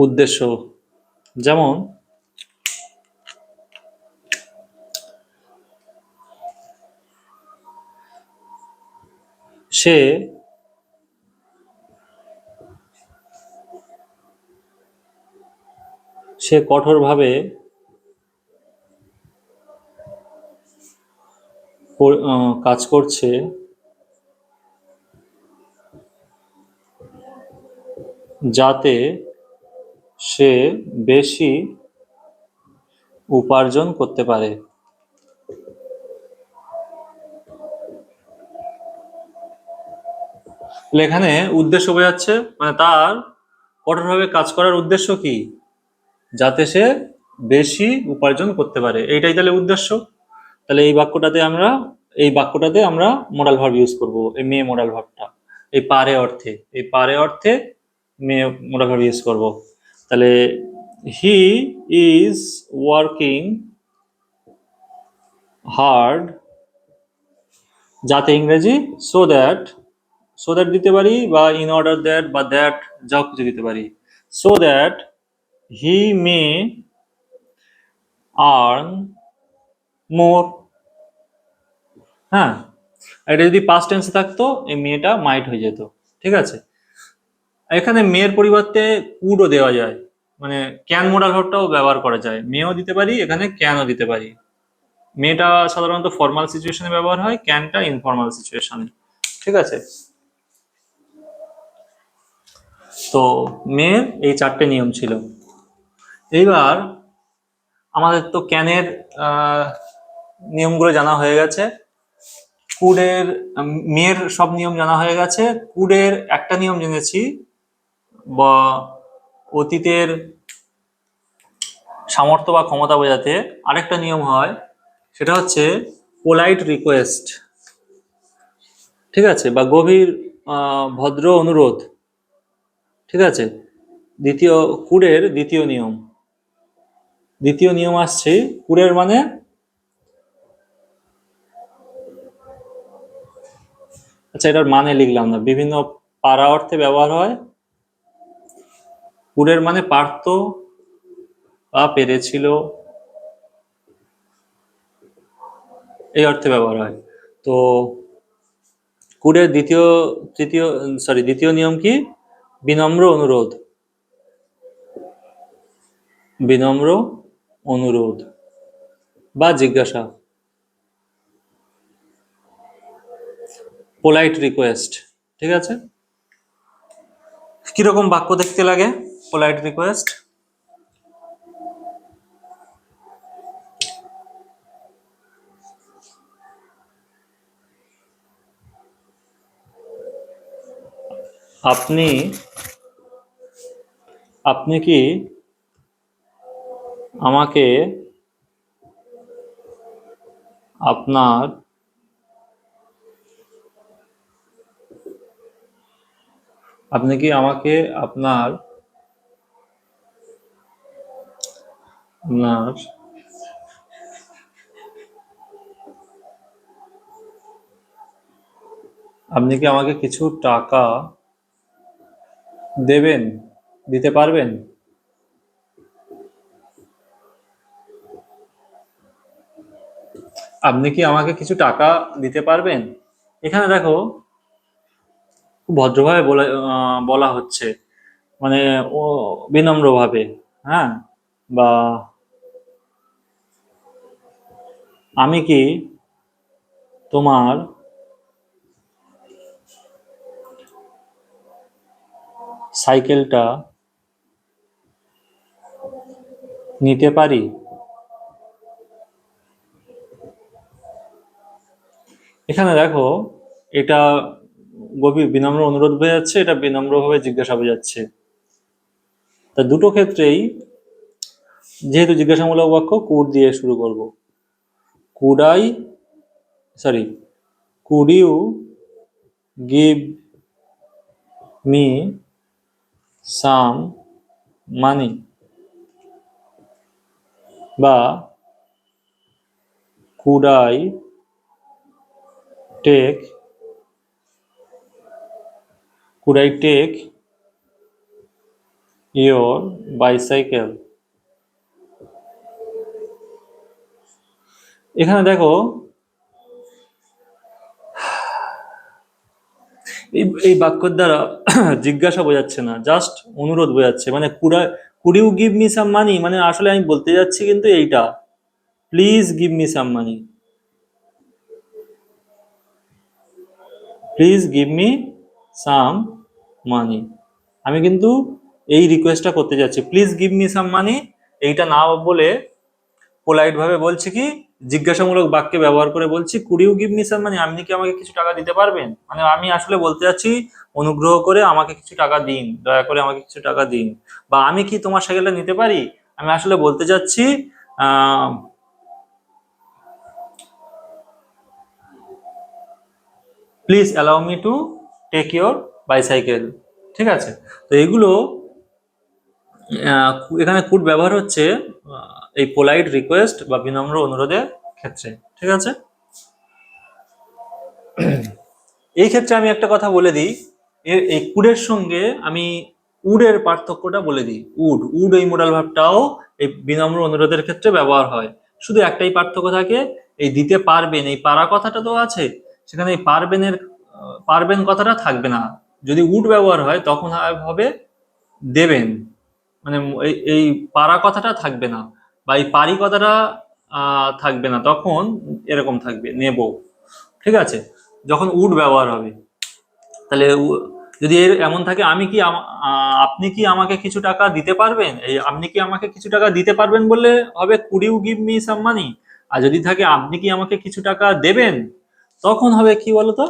Speaker 1: উদ্দেশ্য, যেমন সে কঠোরভাবে কাজ করছে যাতে সে বেশি উপার্জন করতে পারে। এখানে উদ্দেশ্য বোঝাচ্ছে, মানে তার কঠোরভাবে কাজ করার উদ্দেশ্য কি? যাতে সে বেশি উপার্জন করতে পারে, এইটাই তাহলে উদ্দেশ্য। তাহলে এই বাক্যটাতে আমরা মোডাল ভার্ব ইউজ করব, এই মে মোডাল ভার্বটা এই পারে অর্থে মে মোডাল ভার্ব ইউজ করব। তাহলে হি ইজ ওয়ার্কিং হার্ড, যাতে ইংরেজি সো দ্যাট দিতে পারি, বা ইন অর্ডার দ্যাট, বা দ্যাট, যাও কিছু দিতে পারি। So that he May earn মোর। হ্যাঁ, এটা যদি পাস্ট টেন্সে থাকতো এই মেয়েটা মাইট হয়ে যেত। ঠিক আছে, এখানে মেয়ের পরিবর্তে কুডও দেওয়া যায়, মানে ক্যান মোডাল ভার্বটাও ব্যবহার করা যায়। মেয়েও দিতে পারি, এখানে ক্যানও দিতে পারি। মেয়েটা সাধারণত ফর্মাল সিচুয়েশনে ব্যবহার হয়, ক্যানটা ইনফর্মাল সিচুয়েশনে। ঠিক আছে, তো মেয়ের এই 4টে নিয়ম ছিল। এইবার আমাদের তো ক্যানের নিয়মগুলো জানা হয়ে গেছে, কুডের মেয়ের সব নিয়ম জানা হয়ে গেছে। কুডের একটা নিয়ম জেনেছি, বা অতীতের সামর্থ্য বা ক্ষমতা বোঝাতে আরেকটা নিয়ম হয়, সেটা হচ্ছে পোলাইট রিকোয়েস্ট। ঠিক আছে, বা গভীর ভদ্র অনুরোধ। ঠিক আছে, দ্বিতীয় কুডের দ্বিতীয় নিয়ম আসছে। কুডের মানে, আচ্ছা এটার মানে লিখলাম না, বিভিন্ন পারা অর্থে ব্যবহার হয়। কুডের মানে পারত বা পেরেছিল, এই অর্থে ব্যবহার হয়। তো কুডের দ্বিতীয় নিয়ম কি? বিনম্র অনুরোধ। বিনম্র অনুরোধ বা জিজ্ঞাসা, পোলাইট রিকোয়েস্ট। ঠিক আছে, কিরকম বাক্য দেখতে লাগে পোলাইট রিকোয়েস্ট? আপনি আপনি কি আমাকে আপনার আপনি কি আমাকে আপনার আপনার আপনি কি আমাকে কিছু টাকা দিতে পারবেন? আপনি কি আমাকে কিছু টাকা দিতে পারবেন? এখানে দেখো খুব ভদ্রভাবে বলা হচ্ছে, মানে ও বিনম্রভাবে। হ্যাঁ, বা আমি কি তোমার সাইকেলটা নিতে পারি? এখানে দেখো, এটা গভীর বিনম্র অনুরোধ বোঝাচ্ছে, এটা বিনম্রভাবে জিজ্ঞাসা বোঝাচ্ছে। তা দুটো ক্ষেত্রেই যেহেতু জিজ্ঞাসামূলক বাক্য, কুড দিয়ে শুরু করব। Could I sorry could you give me some money, বা could I take your bicycle. এখানে দেখো এই বাক্যের দ্বারা জিজ্ঞাসা বোঝাচ্ছে না, জাস্ট অনুরোধ বোঝাচ্ছে। মানে could you give me some money, মানে আসলে আমি বলতে যাচ্ছি কিন্তু এইটা, please give me some money, please give me some money. আমি কিন্তু এই রিকোয়েস্টটা করতে যাচ্ছি, please give me some money. এইটা না বলে পোলাইট ভাবে বলছি কি, জিজ্ঞাসামূলক বাক্যে ব্যবহার করে বলছি could you give me some money, আপনি কি আমাকে কিছু টাকা দিতে পারবেন। মানে আমি আসলে বলতে চাচ্ছি অনুগ্রহ করে আমাকে কিছু টাকা দিন, দয়া করে আমাকে কিছু টাকা দিন। বা আমি কি তোমার সাইকেলটা নিতে পারি, আমি আসলে বলতে চাচ্ছি please allow me to take your bicycle. ঠিক আছে, তো এগুলো এখানে কুড ব্যবহার হচ্ছে এই পোলাইট রিকোয়েস্ট বা বিনম্র অনুরোধের ক্ষেত্রে। ঠিক আছে, এই ক্ষেত্রে আমি একটা কথা বলে দিই, এই কুডের সঙ্গে আমি উডের পার্থক্যটা বলে দিই। উড এই মোডাল ভার্বটাও এই বিনম্র অনুরোধের ক্ষেত্রে ব্যবহার হয়। শুধু একটাই পার্থক্য থাকে, এই দিতে পারবেন, এই পারা কথাটা তো আছে, সেখানে এই পারবেন কথাটা থাকবে না। যদি উড ব্যবহার হয় তখন হবে দেবেন, মানে এই পারা কথাটা থাকবে না, বা এই পারি কথাটা থাকবে না, তখন এরকম থাকবে নেব। ঠিক আছে, যখন উড ব্যবহার হবে। তাহলে যদি এমন থাকে আমি কি আপনি কি আমাকে কিছু টাকা দিতে পারবেন, এই আপনি কি আমাকে কিছু টাকা দিতে পারবেন বললে হবে could you give me some money. আর যদি থাকে আপনি কি আমাকে কিছু টাকা দেবেন, তখন হবে কি বলতো,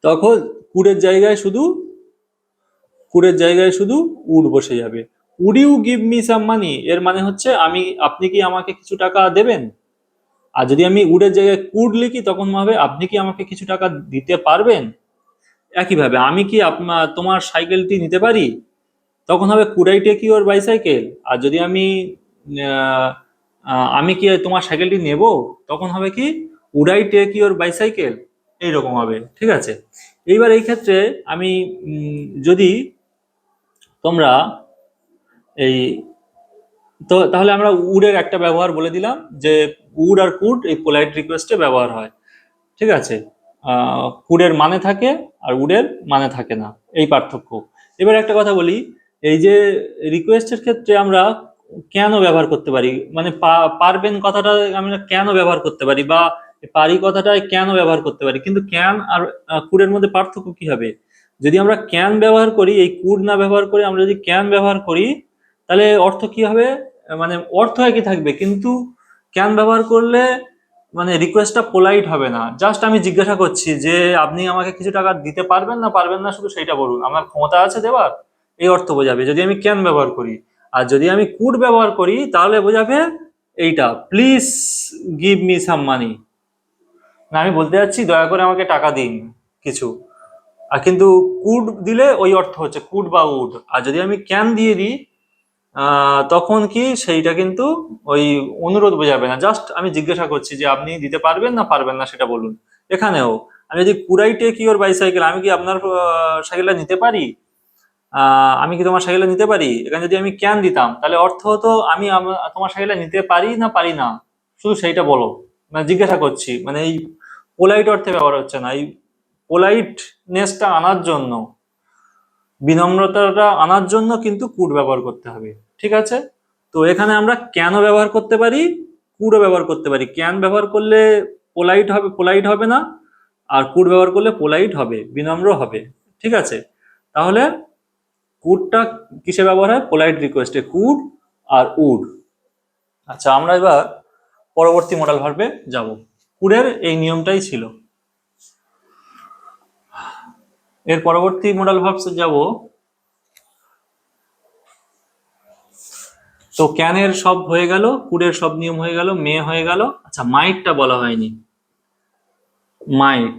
Speaker 1: তখন কুডের জায়গায় শুধু কুডের জায়গায় শুধু উড বসে যাবে। Would you give me some money এর মানে হচ্ছে আপনি কি আমাকে কিছু টাকা দেবেন। আর যদি আমি উডের জায়গায় কুড লিখি তখন হবে আপনি কি আমাকে কিছু টাকা দিতে পারবেন। একইভাবে আমি কি তোমার সাইকেলটি নিতে পারি, তখন হবে could I take your bicycle. আর যদি আহ, আমি কি তোমার সাইকেলটি নেব, তখন হবে কি would I take your bicycle. এইরকম হবে। ঠিক আছে, এইবার এই ক্ষেত্রে আমি যদি তোমরা এই তাহলে আমরা উডের একটা ব্যবহার বলে দিলাম, যে উড আর কুড এই পোলাইট রিকোয়েস্টে ব্যবহার হয়। ঠিক আছে, কুডের মানে থাকে আর উডের মানে থাকে না, এই পার্থক্য। এবার একটা কথা বলি, এই যে রিকোয়েস্টের ক্ষেত্রে আমরা কেন ব্যবহার করতে পারি, মানে পারবেন কথাটা আমরা কেন ব্যবহার করতে পারি, বা পারি কথাটাই কেন ব্যবহার করতে পারি, কিন্তু ক্যান আর কুডের মধ্যে পার্থক্য কি হবে। যদি আমরা ক্যান ব্যবহার করি, এই কুড না ব্যবহার করে আমরা যদি ক্যান ব্যবহার করি, তাহলে অর্থ কি হবে, মানে অর্থ একই থাকবে, কিন্তু ক্যান ব্যবহার করলে মানে রিকোয়েস্টটা পোলাইট হবে না। জাস্ট আমি জিজ্ঞাসা করছি যে আপনি আমাকে কিছু টাকা দিতে পারবেন না পারবেন না, শুধু সেইটা বলুন, আমার ক্ষমতা আছে দেওয়ার, এই অর্থ বোঝাবে যদি আমি ক্যান ব্যবহার করি। আর যদি আমি কুড ব্যবহার করি তাহলে বোঝাবে এইটা, প্লিজ গিভ মি সাম মানি, না আমি বলতে চাচ্ছি দয়া করে আমাকে টাকা দিন কিছু। আর কিন্তু কুড দিলে ওই অর্থ হচ্ছে কুড বা উড। আর যদি আমি ক্যান দিয়ে দিই তখন কি সেইটা কিন্তু ওই অনুরোধ বোঝাবে না, জাস্ট আমি জিজ্ঞাসা করছি যে আপনি দিতে পারবেন না পারবেন না সেটা বলুন। এখানেও আমি যদি কুড়াই টেক ইউর বাইসাইকেল, আমি কি আপনার সাইকেলটা নিতে পারি, আমি কি তোমার সাইকেলটা নিতে পারি, এখানে যদি আমি ক্যান দিতাম তাহলে অর্থ হতো আমি তোমার সাইকেলটা নিতে পারি না পারি না, শুধু সেইটা বলো। মানে জিজ্ঞাসা করছি, মানে এই পোলাইট অর্থে ব্যবহার হচ্ছে না, এই পোলাইটনেসটা আনার জন্য, বিনম্রতাটা আনার জন্য কিন্তু কুড ব্যবহার করতে হবে। ঠিক আছে, তো এখানে আমরা কেন ব্যবহার করতে পারি, কুডও ব্যবহার করতে পারি। ক্যান ব্যবহার করলে পোলাইট হবে না, আর কুড ব্যবহার করলে পোলাইট হবে, বিনম্র হবে। ঠিক আছে, তাহলে কুডটা কিসে ব্যবহার হয়, পোলাইট রিকোয়েস্টে কুড আর উড। আচ্ছা, আমরা এবার পরবর্তী মডাল ভার্বে যাব। কুডের এই নিয়মটাই ছিল। এর পরবর্তী মডাল ভার্বস যাব। তো তো ক্যানের সব হয়ে গেল, কুডের সব নিয়ম হয়ে গেল, মে হয়ে গেল। আচ্ছা, মাইটটা বলা হয়নি। মাইট,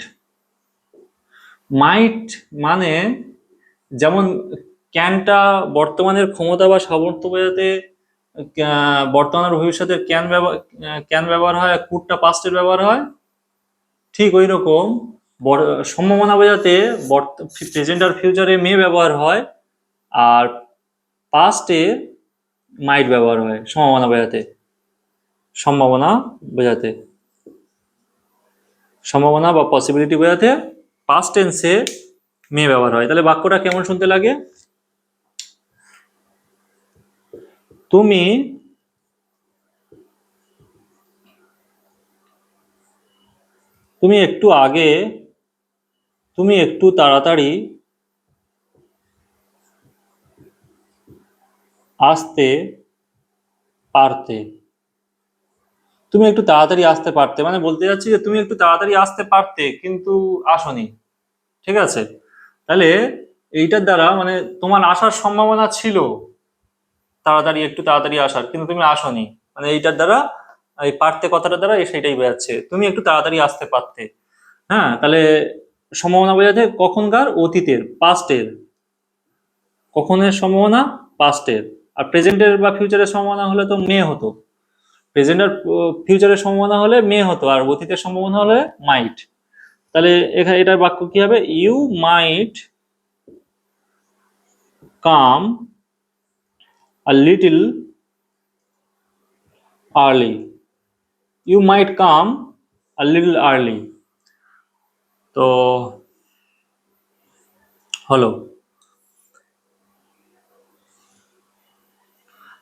Speaker 1: মাইট মানে যেমন ক্যানটা বর্তমানের ক্ষমতা বা সামর্থ্য বোঝাতে বর্তমানের ভবিষ্যতের ক্যান ব্যবহার হয়, কুডটা পাস্টের ব্যবহার হয়। ঠিক ওই রকম সম্ভাবনা বোঝাতে প্রেজেন্ট আর ফিউচারে মে ব্যবহার হয়, আর পাস্টে মাইট ব্যবহার হয় সম্ভাবনা বোঝাতে। সম্ভাবনা বোঝাতে, সম্ভাবনা বা পসিবিলিটি বোঝাতে পাস্ট টেন্সে মে ব্যবহার হয়। তাহলে বাক্যটা কেমন শুনতে লাগে? তুমি তুমি একটু আগে, তুমি একটু তাড়াতাড়ি আসতে পারতে। তুমি একটু তাড়াতাড়ি আসতে পারতে মানে বলতে যাচ্ছি যে তুমি একটু তাড়াতাড়ি আসতে পারতে কিন্তু আসনি। ঠিক আছে, তাহলে এইটার দ্বারা মানে তোমার আসার সম্ভাবনা ছিল, তাড়াতাড়ি একটু তাড়াতাড়ি আসার, কিন্তু তুমি আসনি। মানে এইটার দ্বারা, এই পারতে কথাটার দ্বারা সেটাই বোঝাচ্ছে, তুমি একটু তাড়াতাড়ি আসতে পারতে। হ্যাঁ, তাহলে সম্ভাবনা বোঝাতে কখনকার, অতীতের, পাস্টের। কখনের সম্ভাবনা পাস্টের, আর প্রেজেন্টের বা ফিউচারের সম্ভাবনা হলে তো মে হতো। প্রেজেন্ট আর ফিউচারের সম্ভাবনা হলে মে হতো, আর অতীতের সম্ভাবনা হলে মাইট। তাহলে এখানে এটার বাক্য কি হবে? You might come a little early. You might come a little early. তো হলো।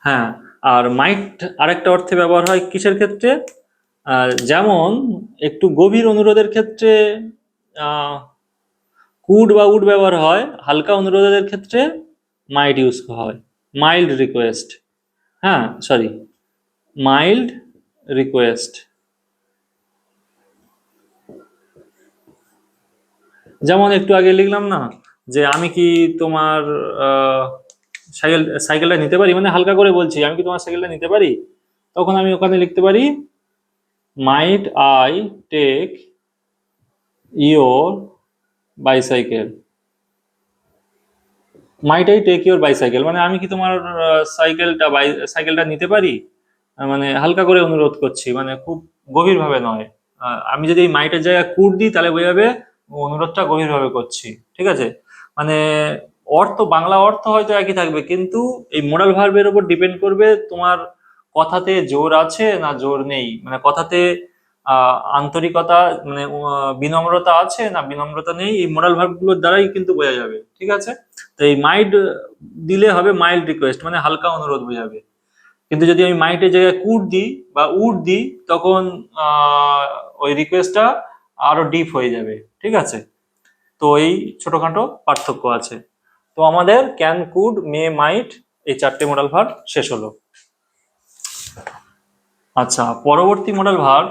Speaker 1: হ্যাঁ, আর মাইট আরেকটা অর্থে ব্যবহার হয় কিসের ক্ষেত্রে? যেমন একটু গভীর অনুরোধের ক্ষেত্রে কুড বা উড ব্যবহার হয়, হালকা অনুরোধের ক্ষেত্রে মাইট ইউজ হয়। মাইল্ড রিকোয়েস্ট, হ্যাঁ সরি, মাইল্ড রিকোয়েস্ট। যেমন একটু আগে লিখলাম না যে আমি কি তোমার সাইকেলটা নিতে পারি, মানে হালকা করে বলছি আমি কি তোমার সাইকেলটা নিতে পারি, তখন আমি ওখানে লিখতে পারি might I take your bicycle. Might I take your bicycle মানে আমি কি তোমার সাইকেলটা নিতে পারি। মানে হালকা করে অনুরোধ করছি, মানে খুব গভীর ভাবে নয়। আমি যদি এই মাইটের জায়গায় কুট দিই তাহলে বোঝাবে অনুরোধটা গভীর ভাবে করছি। ঠিক আছে, মানে বাংলা অর্থ হয়তো একই থাকবে, কিন্তু এই মোরাল ভার্বের উপর ডিপেন্ড করবে তোমার কথাতে জোর আছে না জোর নেই, মানে কথাতে আন্তরিকতা মানে বিনম্রতা আছে না বিনম্রতা নেই, এই মোরাল ভার্ব গুলোর দ্বারাই কিন্তু বোঝা যাবে। ঠিক আছে, তো এই মাইট দিলে হবে মাইল্ড রিকোয়েস্ট, মানে হালকা অনুরোধ বোঝাবে। কিন্তু যদি আমি মাইটের জায়গায় কুড দিই বা উড দিই, তখন ওই রিকোয়েস্টটা আরো ডিপ হয়ে যাবে। ঠিক আছে, তো এই ছোটখাটো পার্থক্য আছে। তো আমাদের ক্যান, কুড, মে, মাইট এই চারটে মডেল ভার্ব শেষ হলো। আচ্ছা, পরবর্তী মডেল ভার্ব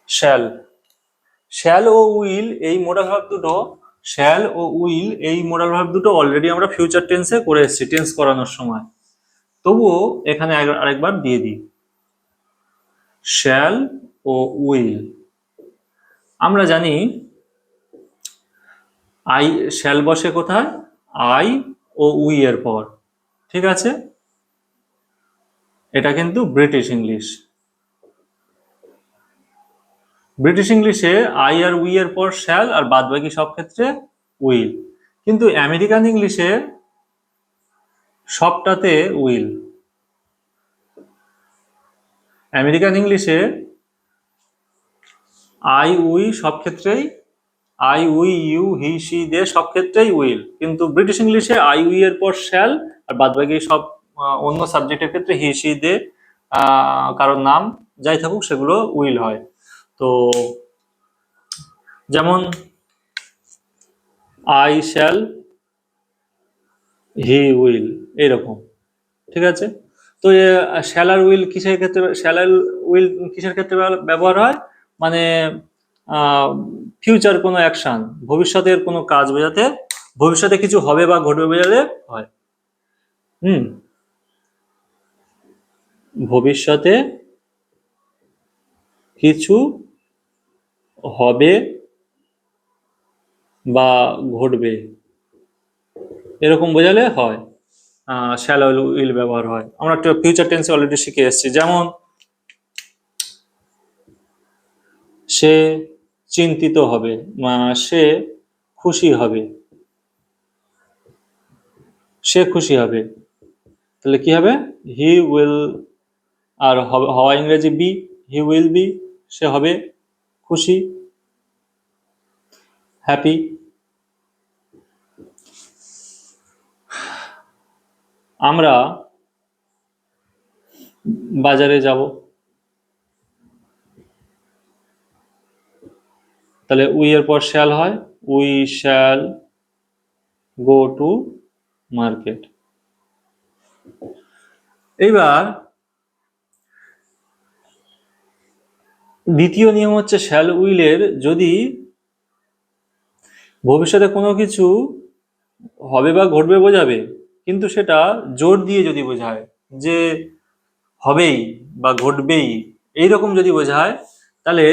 Speaker 1: শ্যাল। শ্যাল ও উইল এই মডেল ভার্ব দুটো, শ্যাল ও উইল এই মডেল ভার্ব দুটো অলরেডি আমরা ফিউচার টেন্সে করে এসেছি টেন্স করানোর সময়। তবুও এখানে আরেকবার দিয়ে দিই, শ্যাল ও উইল। আমরা জানি আই, শ্যাল বসে কোথায়? আই ও উই এর পর। ঠিক আছে, এটা কিন্তু ব্রিটিশ ইংলিশ। ব্রিটিশ ইংলিশে আই আর উই এর পর শ্যাল, আর বাদ বাকি সব ক্ষেত্রে উইল। কিন্তু আমেরিকান ইংলিশে সবটাতে উইল। আমেরিকান ইংলিশে আই উই সব ক্ষেত্রেই, I we you he she they সব ক্ষেত্রেই উইল, কিন্তু ব্রিটিশ ইংলিশে আই উই এর পর শ্যাল, আর বাদ বাকি সব অন্য সাবজেক্টের ক্ষেত্রে হি সি দে কারোর নাম যাই থাকুক সেগুলো উইল হয়। তো যেমন আই শ্যাল, হি উইল, এইরকম। ঠিক আছে, তো শ্যাল আর উইল কিসের ক্ষেত্রে, শ্যাল আর উইল কিসের ক্ষেত্রে ব্যবহার হয়? মানে ফিউচার কোনো অ্যাকশন, ভবিষ্যতের কোনো কাজ বোঝাতে, ভবিষ্যতে কিছু হবে বা ঘটবে বোঝাতে হয়। হুম, ভবিষ্যতে কিছু হবে বা ঘটবে এরকম বোঝালে হয় শ্যাল উইল ব্যবহার হয়। আমরা একটা ফিউচার টেন্সে অলরেডি শিখে এসেছি, যেমন সে চিন্তিত হবে, সে খুশি হবে, সে খুশি হবে, তাহলে কি হবে? হি উইল, আর হওয়া ইংরেজি বি, হি উইল বি, সে হবে খুশি, হ্যাপি। আমরা বাজারে যাব, তাহলে উই এর পর শ্যাল হয়, we shall go to market. এইবার দ্বিতীয় নিয়ম হচ্ছে শ্যাল উইলের যদি ভবিষ্যতে কোনো কিছু হবে বা ঘটবে বোঝাবে, কিন্তু সেটা জোর দিয়ে যদি বোঝায় যে হবেই বা ঘটবেই, এইরকম যদি বোঝায়, তাহলে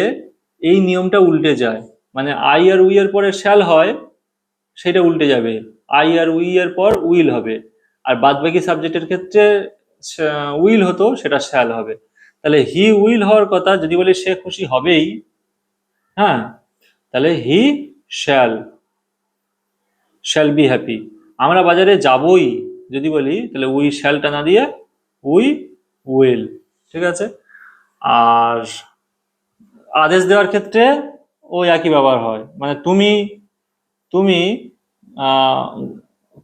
Speaker 1: এই নিয়মটা উল্টে যায়। মানে আই আর উই এর পরে শ্যাল হয়, সেটা উল্টে যাবে, আই আর উই এর পর উইল হবে, আর বাদ বাকি সাবজেক্টের ক্ষেত্রে উইল হতো, সেটা শ্যাল হবে। তাহলে হি উইল হওয়ার কথা যদি বলি সে খুশি হবেই, হ্যাঁ, তাহলে he shall shall be happy. আমরা বাজারে যাবই যদি বলি, তাহলে উই শ্যালটা না দিয়ে উই উইল। ঠিক আছে। আর আদেশ দেওয়ার ক্ষেত্রে ওই একই ব্যবহার হয়, মানে তুমি তুমি আহ,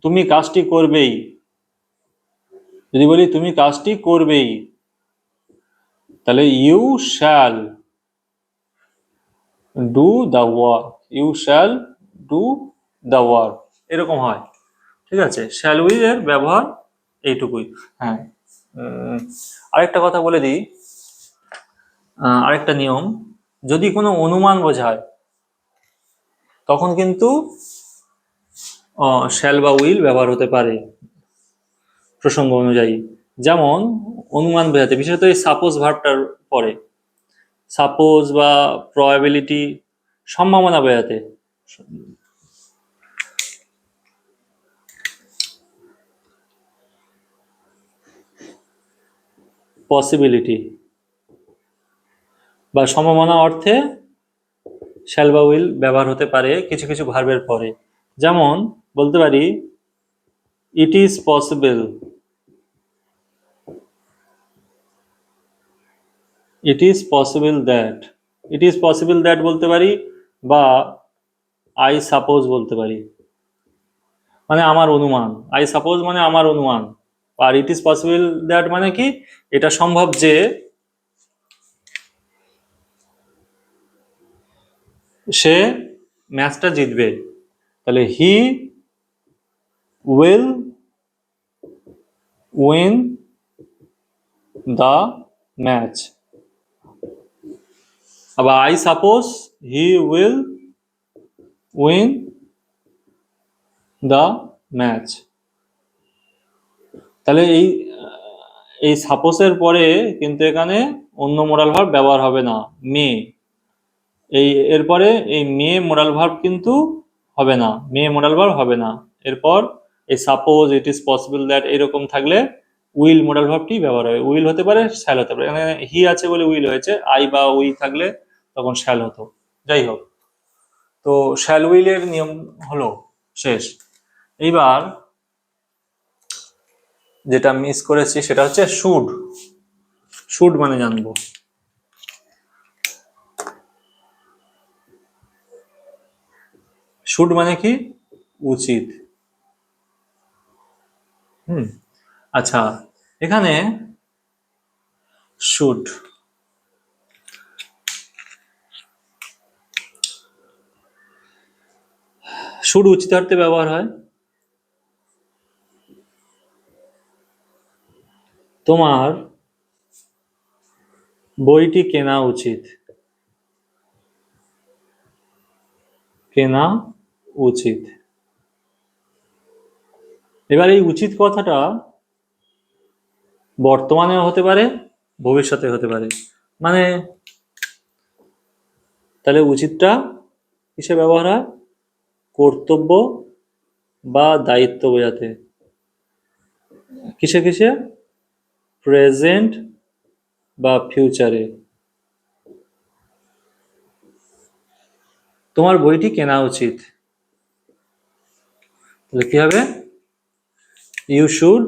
Speaker 1: তুমি কাজটি করবেই, যদি বলি তুমি কাজটি করবেই, তাহলে you shall do the work, you shall do the work, এরকম হয়। ঠিক আছে, শ্যাল উইল এর ব্যবহার এইটুকুই। হ্যাঁ, আরেকটা কথা বলে দিই, আরেকটা নিয়ম, যদি কোনো অনুমান বোঝায় তখন কিন্তু শ্যাল বা উইল ব্যবহার হতে পারে প্রসঙ্গ অনুযায়ী। যেমন অনুমান বোঝাতে, বিশেষত এই সাপোজ ভার্বটার পরে, সাপোজ বা প্রবাবিলিটি, সম্ভাবনা বোঝাতে, পসিবিলিটি বা সম্ভাবনা অর্থে শ্যাল বা উইল ব্যবহার হতে পারে কিছু কিছু ভার্বের পরে। যেমন বলতে পারি ইট is possible, it is possible that, it is possible that বলতে পারি, বা আই সাপোজ বলতে পারি, মানে আমার অনুমান, আই সাপোজ মানে আমার অনুমান, আর ইট ইজ পসিবল দ্যাট মানে কি, এটা সম্ভব যে সে ম্যাচটা জিতবে, তাহলে he will win the match, আবার I suppose he will win the match. তাহলে এই সাপোজের পরে কিন্তু এখানে অন্য মোরাল ভার্ব ব্যবহার হবে না, মে, এই এরপরে এই মে মোরাল ভার্ব কিন্তু হবে না, মে মোরাল ভার্ব হবে না। এরপর এই suppose, it is possible that এরকম থাকলে উইল মোরাল ভার্বটি ব্যবহার হবে, উইল হতে পারে, শ্যাল হতে পারে। এখানে হি আছে বলে উইল হয়েছে, আই বা উই থাকলে তখন শ্যাল হতো। যাই হোক, তো শ্যাল উইলের নিয়ম হলো শেষ। এইবার যেটা মিস করেছি সেটা হচ্ছে শুড। শুড মানে জানবো, শুড মানে কি? উচিত। হুম, আচ্ছা, এখানে শুড, শুড উচিতার্থে ব্যবহার হয়। তোমার বইটি কেনা উচিত, কেনা উচিত। এবার এই উচিত কথাটা বর্তমানেও হতে পারে, ভবিষ্যতে হতে পারে। মানে তাহলে উচিতটা কিসে ব্যবহার হয়? কর্তব্য বা দায়িত্ব বোঝাতে। কিসে কিসে? প্রেজেন্ট বা ফিউচারে। তোমার বইটি কেনা উচিত, তাহলে কি হবে? You should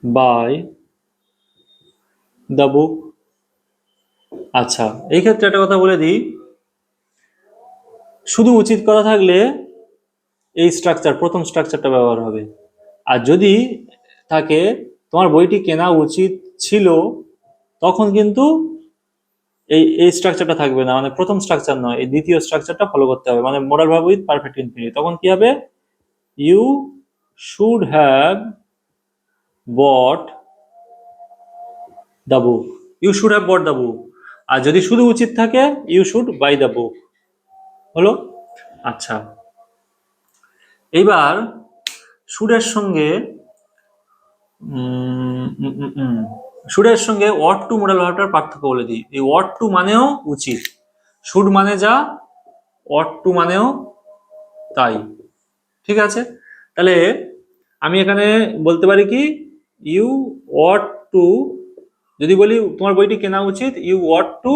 Speaker 1: buy the book. আচ্ছা, এই ক্ষেত্রে একটা কথা বলে দিই, শুধু উচিত করা থাকলে এই স্ট্রাকচার, প্রথম স্ট্রাকচারটা ব্যবহার হবে। আর যদি থাকে তোমার বইটি কেনা উচিত ছিল, তখন কিন্তু এই এই স্ট্রাকচারটা থাকবে না, মানে প্রথম স্ট্রাকচার নয়, এই দ্বিতীয় স্ট্রাকচারটা ফলো করতে হবে, মানে moral verb with perfect infinitive. তখন কি হবে? You should have bought the book. You should have bought the book. আর যদি শুধু উচিত থাকে, you should buy the book. হলো? আচ্ছা, এইবার শুডের সঙ্গে শুডের সঙ্গে ওয়াট টু মোডাল ভার্বটার পার্থক্য বলে দিই। এই ওয়াট টু মানেও উচিত, শুড মানে যা, ওয়াট টু মানেও তাই। ঠিক আছে, তাহলে আমি এখানে বলতে পারি কি, ইউ ওয়াট টু, যদি বলি তোমার বইটি কেনা উচিত, you ought to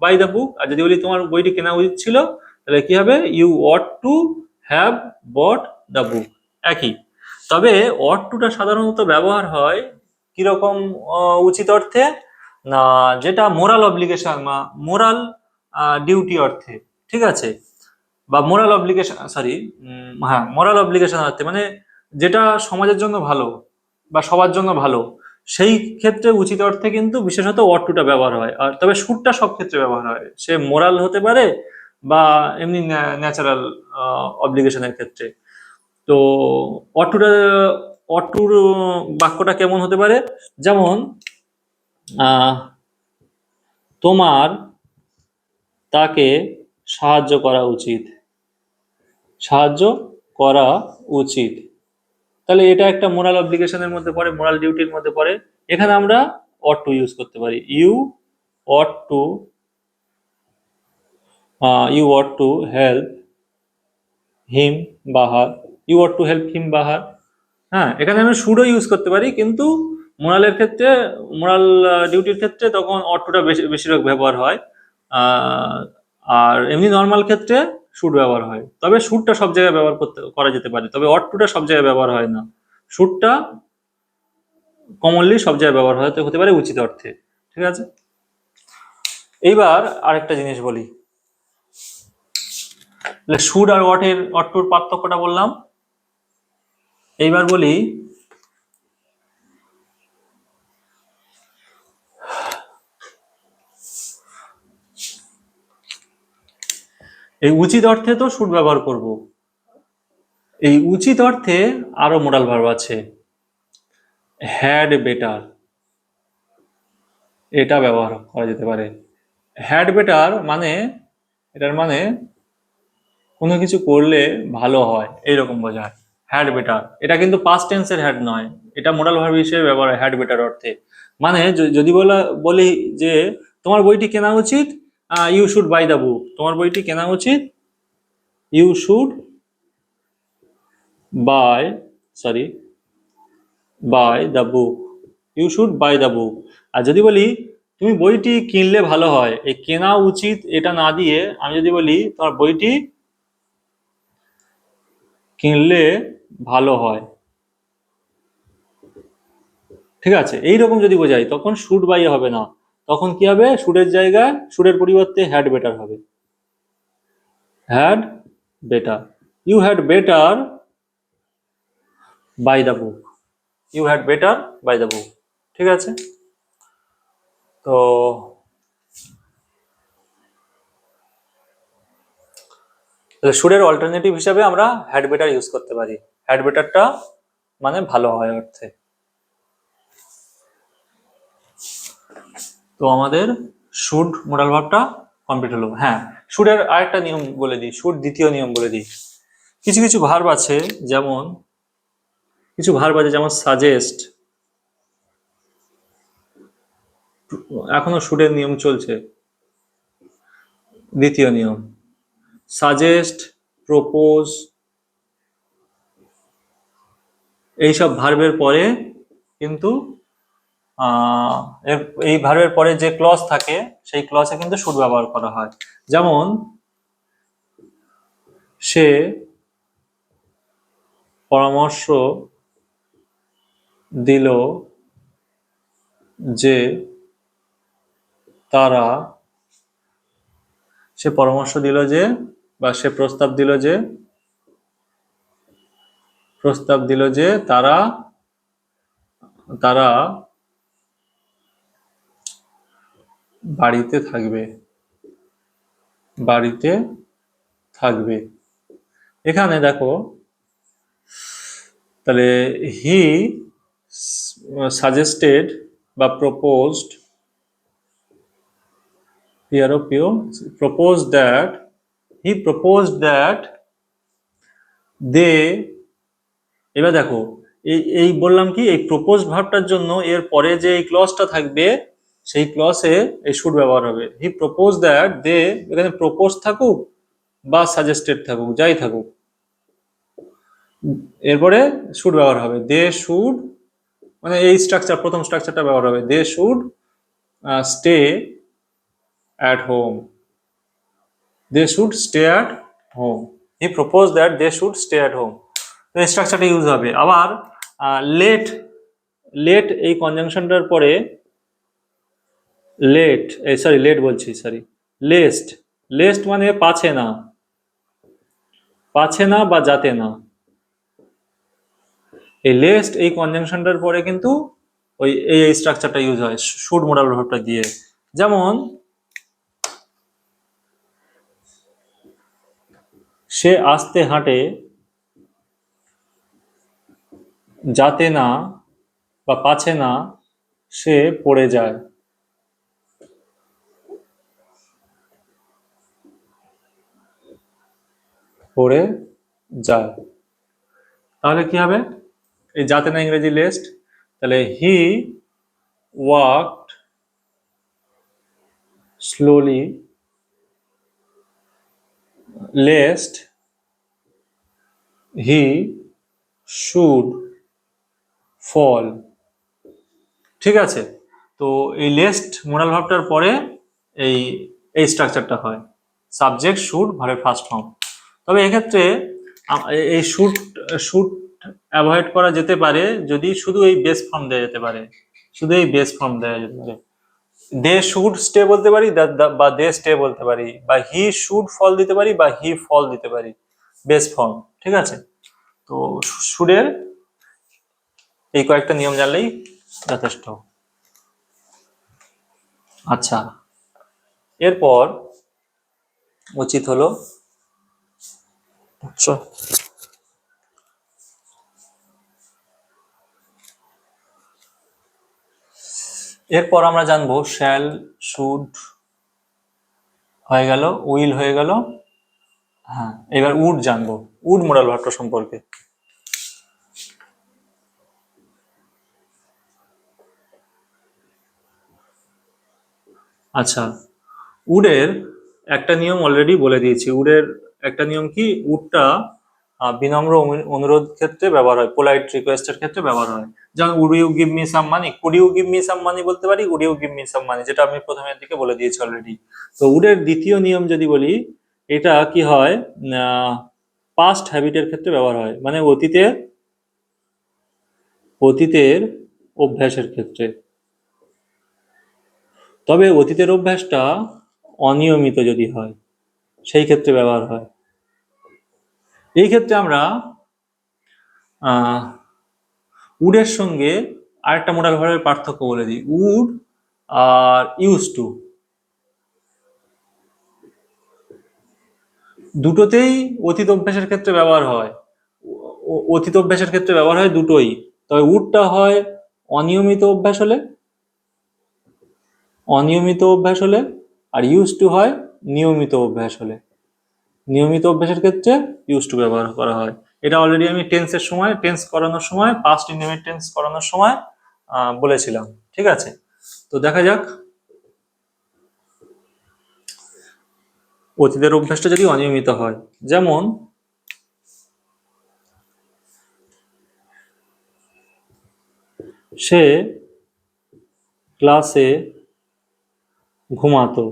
Speaker 1: buy the book. আর যদি বলি তোমার বইটি কেনা উচিত ছিল, তাহলে কি হবে? You ought to have bought the book. একই। তবে ওয়াট টুটা সাধারণত ব্যবহার হয় কিরকম উচিত অর্থে? না, যেটা মোরাল অব্লিগেশন বা মোরাল ডিউটি অর্থে। ঠিক আছে, বা মোরাল অব্লিগেশন, সরি, হ্যাঁ, মোরাল অব্লিগেশন অর্থে, মানে যেটা সমাজের জন্য ভালো বা সবার জন্য ভালো, সেই ক্ষেত্রে উচিত অর্থে কিন্তু বিশেষত ওয়াট টুটা ব্যবহার হয়। আর তবে শুটটা সব ক্ষেত্রে ব্যবহার হয়, সে মোরাল হতে পারে বা এমনি ন্যাচারাল অব্লিগেশনের ক্ষেত্রে। তো ওয়াট টুটা, ওয়াট টুর বাক্যটা কেমন হতে পারে? যেমন আহ তোমার তাকে সাহায্য করা উচিত, সাহায্য করা উচিত। তাহলে এটা একটা মোরাল অব্লিগেশনের মধ্যে পড়ে, মোরাল ডিউটির মধ্যে পড়ে। এখানে আমরা অট টু ইউজ করতে পারি। Ought to you ought to help him বা her. You ought to help him বা হার। হ্যাঁ, এখানে আমি শুডও ইউজ করতে পারি, কিন্তু মোরালের ক্ষেত্রে, মোরাল ডিউটির ক্ষেত্রে তখন অট টুটা বেশিরভাগ ব্যবহার হয়। আহ, আর এমনি নর্মাল ক্ষেত্রে শুড ব্যবহার হয়। তবে শুডটা সব জায়গায় ব্যবহার করা যেতে পারে, তবে অট টুটা সব জায়গায় ব্যবহার হয় না। শুডটা কমনলি সব জায়গায় ব্যবহার হতে পারে উচিত অর্থে। ঠিক আছে, এইবার আরেকটা জিনিস বলি, শুড আর ওয়াট টুর পার্থক্যটা বললাম। এইবার বলি এই উচিত অর্থে তো শুড ব্যবহার করব, এই উচিত অর্থে আরো মোডাল ভার্ব আছে, হ্যাড বেটার, এটা ব্যবহার করা যেতে পারে। হ্যাড বেটার মানে, এটার মানে কোনো কিছু করলে ভালো হয় এইরকম বোঝায়, হ্যাড বেটার। এটা কিন্তু পাস্ট টেন্সের হ্যাড নয়, এটা মোডাল ভার্ব হিসেবে ব্যবহার হয় হ্যাড বেটার অর্থে। মানে যদি বলি যে তোমার বইটি কেনা উচিত, you should buy the book. তোমার বইটি কেনা উচিত, you should buy, sorry, buy the book. You should buy the book. আর যদি বলি তুমি বইটি কিনলে ভালো হয়, এই কেনা উচিত এটা না দিয়ে আমি যদি বলি তোমার বইটি কিনলে ভালো হয়, ঠিক আছে, এইরকম যদি বোঝাই, তখন শুড বাই হবে না, তখন কি হবে? শুডের জায়গায়, শুডের পরিবর্তে হ্যাড বেটার হবে। Had better, you had better buy the book. You had better buy the book. ঠিক আছে, তো শুডের অল্টারনেটিভ হিসাবে আমরা হ্যাড বেটার ইউজ করতে পারি। হ্যাড বেটারটা মানে ভালো হয় অর্থে। তো আমাদের শুড মোডাল ভার্বটা কমপ্লিট হলো। হ্যাঁ, শুডের আরেকটা নিয়ম বলে দিই, শুড দ্বিতীয় নিয়ম বলে দিই। কিছু কিছু ভার্ব আছে, যেমন কিছু ভার্ব আছে যেমন সাজেস্ট, এখনো শুডের নিয়ম চলছে। দ্বিতীয় নিয়ম সাজেস্ট, প্রপোজ, এইসব ভার্বের পরে কিন্তু এই ভার্বের পরে যে ক্লজ থাকে সেই ক্লজে কিন্তু শুড ব্যবহার করা হয়। যেমন সে পরামর্শ দিল যে তারা, সে পরামর্শ দিল যে বা সে প্রস্তাব দিল যে তারা তারা বাড়িতে থাকবে, বাড়িতে থাকবে। এখানে দেখো তাহলে হি সাজেস্টেড বা proposed, he proposed that they, এবার দেখো এই এই বললাম কি এই প্রপোজ ভার্বটার জন্য এর পরে যে এই ক্লজটা থাকবে সেই ক্লজে এই শুড ব্যবহার হবে। হি প্রপোজ দ্যাট দে, এখানে প্রপোজ থাকুক বা সাজেস্টেড থাকুক যাই থাকুক, এরপরে শুড ব্যবহার হবে। দে শুড, মানে এই স্ট্রাকচার প্রথম স্ট্রাকচারটা ব্যবহার হবে। They should stay at home, they should stay at home. He propose that they should stay at home. তো এই স্ট্রাকচারটা ইউজ হবে। আবার লেট, লেট এই কনজাংশনটার পরে লেট, সরি লেট বলছি, সরি লেস্ট, লেস্ট মানে পাছে না, পাছে না বা যাতে না। এই লেস্ট এই কনজাংশনটার পরে কিন্তু ওই এই স্ট্রাকচারটা ইউজ হয় শুড মোডাল ভার্বটা দিয়ে। যেমন সে আস্তে হাঁটে যাতে না বা পাছে না সে পড়ে যায়। পড়ে যায়, তাহলে কি হবে? এই যাতে না ইংরেজি লেস্ট, তাহলে he walked slowly lest he should fall. ঠিক আছে, তো এই লেস্ট মোরাল ভার্বটার পরে এই এই স্ট্রাকচারটা হয় সাবজেক্ট শুড ভার্বের ফার্স্ট ফর্ম। তবে এক্ষেত্রে এই শুড শুড অ্যাভয়েড করা যেতে পারে যদি শুধু এই বেস ফর্ম দেওয়া যেতে পারে, শুধু এই বেস ফর্ম দেওয়া যেতে পারে। দে শুড স্টে বলতে পারি বা দে স্টে বলতে পারি, বা হি শুড ফল দিতে পারি বা হি ফল দিতে পারি, বেস ফর্ম। ঠিক আছে, তো শুডের এই কয়েকটা নিয়ম জানলেই যথেষ্ট। আচ্ছা, এরপর উচিত হলো এরপর আমরা জানবো শ্যাল, শুড হয়ে গেল, উইল হয়ে গেল। হ্যাঁ, এবার উড জানবো, উড মোরাল ভার্বটা সম্পর্কে। আচ্ছা, উডের একটা নিয়ম অলরেডি বলে দিয়েছি। উডের একটা নিয়ম কি, উডটা বিনম্র অনুরোধ ক্ষেত্রে ব্যবহার হয়, পোলাইট রিকোয়েস্টের ক্ষেত্রে ব্যবহার হয়। যেমন would you give me some money, could you give me some money বলতে পারি, would you give me some money, যেটা আমি প্রথমের দিকে বলে দিয়েছি অলরেডি। তো উডের দ্বিতীয় নিয়ম যদি বলি, এটা কি হয়, পাস্ট হ্যাবিটের ক্ষেত্রে ব্যবহার হয়, মানে অতীতের অভ্যাসের ক্ষেত্রে। তবে অতীতের অভ্যাসটা অনিয়মিত যদি হয় সেই ক্ষেত্রে ব্যবহার হয়। এই ক্ষেত্রে আমরা উডের সঙ্গে আরেকটা মোডাল ভার্বের পার্থক্য বলে দিই। উড আর ইউজ টু, দুটোতেই অতীত অভ্যাসের ক্ষেত্রে ব্যবহার হয়, অতীত অভ্যাসের ক্ষেত্রে ব্যবহার হয় দুটোই। তবে উডটা হয় অনিয়মিত অভ্যাস হলে, অনিয়মিত অভ্যাস হলে, আর ইউজ টু হয় নিয়মিত অভ্যাস হলে। নিয়মিত অভ্যাসের ক্ষেত্রে ইউজ টু ব্যবহার করা হয়। এটা অলরেডি আমি টেন্সের সময়, টেন্স করানোর সময়, পাস্ট ইনডেফিনিট টেন্স করানোর সময় বলেছিলাম। ঠিক আছে, তো দেখা যাক অতীতের অভ্যাসটা যদি অনিয়মিত হয়। যেমন সে ক্লাসে ঘুমাতো।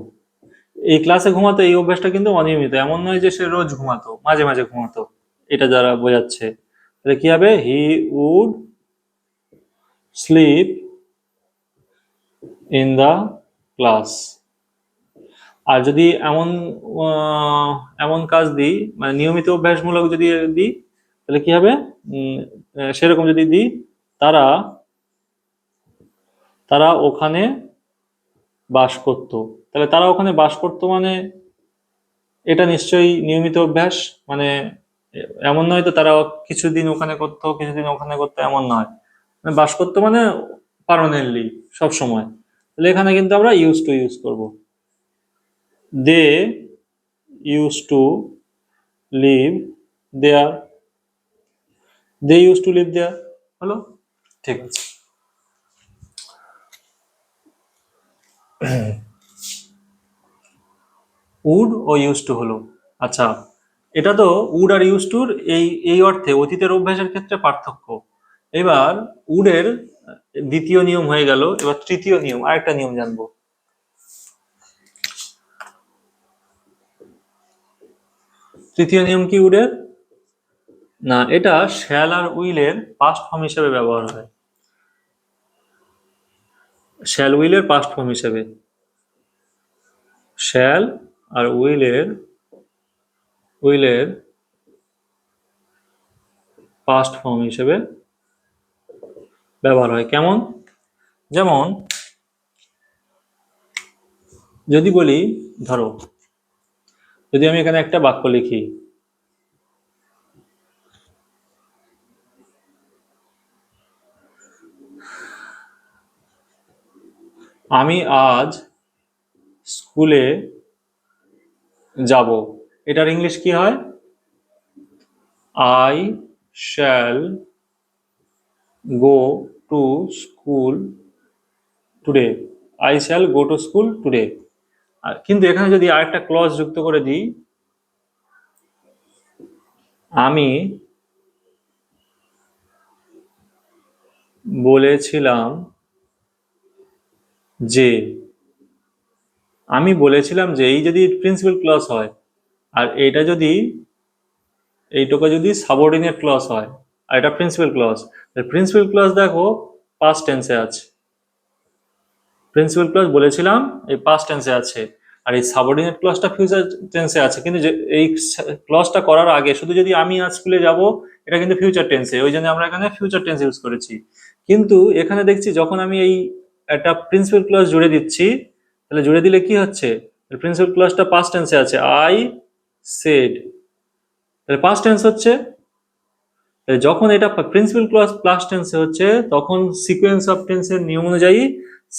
Speaker 1: এই ক্লাসে ঘুমাতো এই অভ্যাসটা কিন্তু অনিয়মিত, এমন নয় যে সে রোজ ঘুমাতো, মাঝে মাঝে ঘুমাতো, এটা যারা বোঝাচ্ছে। তাহলে কি হবে? He would sleep in the class. আর যদি এমন এমন কাজ দিই, মানে নিয়মিত অভ্যাসমূলক যদি দিই, তাহলে কি হবে? সেরকম যদি দিই, তারা তারা ওখানে বাস করত। তাহলে তারা ওখানে বাস করত মানে এটা নিশ্চয়ই নিয়মিত অভ্যাস। মানে এমন নয় তো তারা কিছুদিন ওখানে করতো কিছুদিন ওখানে করতো, এমন নয়। মানে বাস করতো মানে পার্মানেন্টলি, সব সময়। তাহলে এখানে কিন্তু আমরা ইউজ টু ইউজ করব। They use to live there, they use to live there হলো। ঠিক আছে, উড ও ইউজ টু হলো। আচ্ছা, এটা তো উড আর ইউজ টুর এই এই অর্থে অতীতের অভ্যাসের ক্ষেত্রে পার্থক্য। এবার উডের দ্বিতীয় নিয়ম হয়ে গেল, এবার তৃতীয় নিয়ম, আরেকটা নিয়ম জানবো। তৃতীয় নিয়ম কি উডের? না, এটা শ্যাল আর উইলের পাস্ট ফর্ম হিসেবে ব্যবহার হয়। শ্যাল উইলের পাস্ট ফর্ম হিসেবে, শ্যাল আর উইলের পাস্ট ফর্ম হিসেবে ব্যবহার হয়। কেমন? যেমন যদি বলি, ধরো যদি আমি এখানে একটা বাক্য লিখি, আমি আজ স্কুলে যাব। এটার ইংলিশ কি হয়? I shall go to school today. I shall go to school today. কিন্তু এখানে যদি আরেকটা ক্লজ যুক্ত করে দিই, আমি বলেছিলাম যে, আমি বলেছিলাম যে, এই যদি প্রিন্সিপাল ক্লজ হয়, আর এইটুকু যদি সাবঅর্ডিনেট ক্লজ হয়, আর এটা প্রিন্সিপাল ক্লজ, প্রিন্সিপাল ক্লজ দেখো পাস্ট টেন্সে আছে। প্রিন্সিপাল ক্লজ বলেছিলাম এই পাস্ট টেন্সে আছে, আর এই সাবঅর্ডিনেট ক্লজটা ফিউচার টেন্সে আছে। কিন্তু যে এই ক্লজটা করার আগে শুধু যদি আমি আজ স্কুলে যাব, এটা কিন্তু ফিউচার টেন্সে, ওই জন্য আমরা এখানে ফিউচার টেন্স ইউজ করেছি। কিন্তু এখানে দেখছি যখন আমি এই একটা প্রিন্সিপাল ক্লজ জুড়ে দিচ্ছি, তাহলে জুড়ে দিলে কি হচ্ছে? প্রিন্সিপাল ক্লজটা পাস্ট টেন্সে আছে, আই সেড, তাহলে পাস্ট টেন্স হচ্ছে। যখন এটা প্রিন্সিপাল ক্লজ পাস্ট টেন্সে হচ্ছে, তখন সিকোয়েন্স অফ টেন্সের নিয়ম অনুযায়ী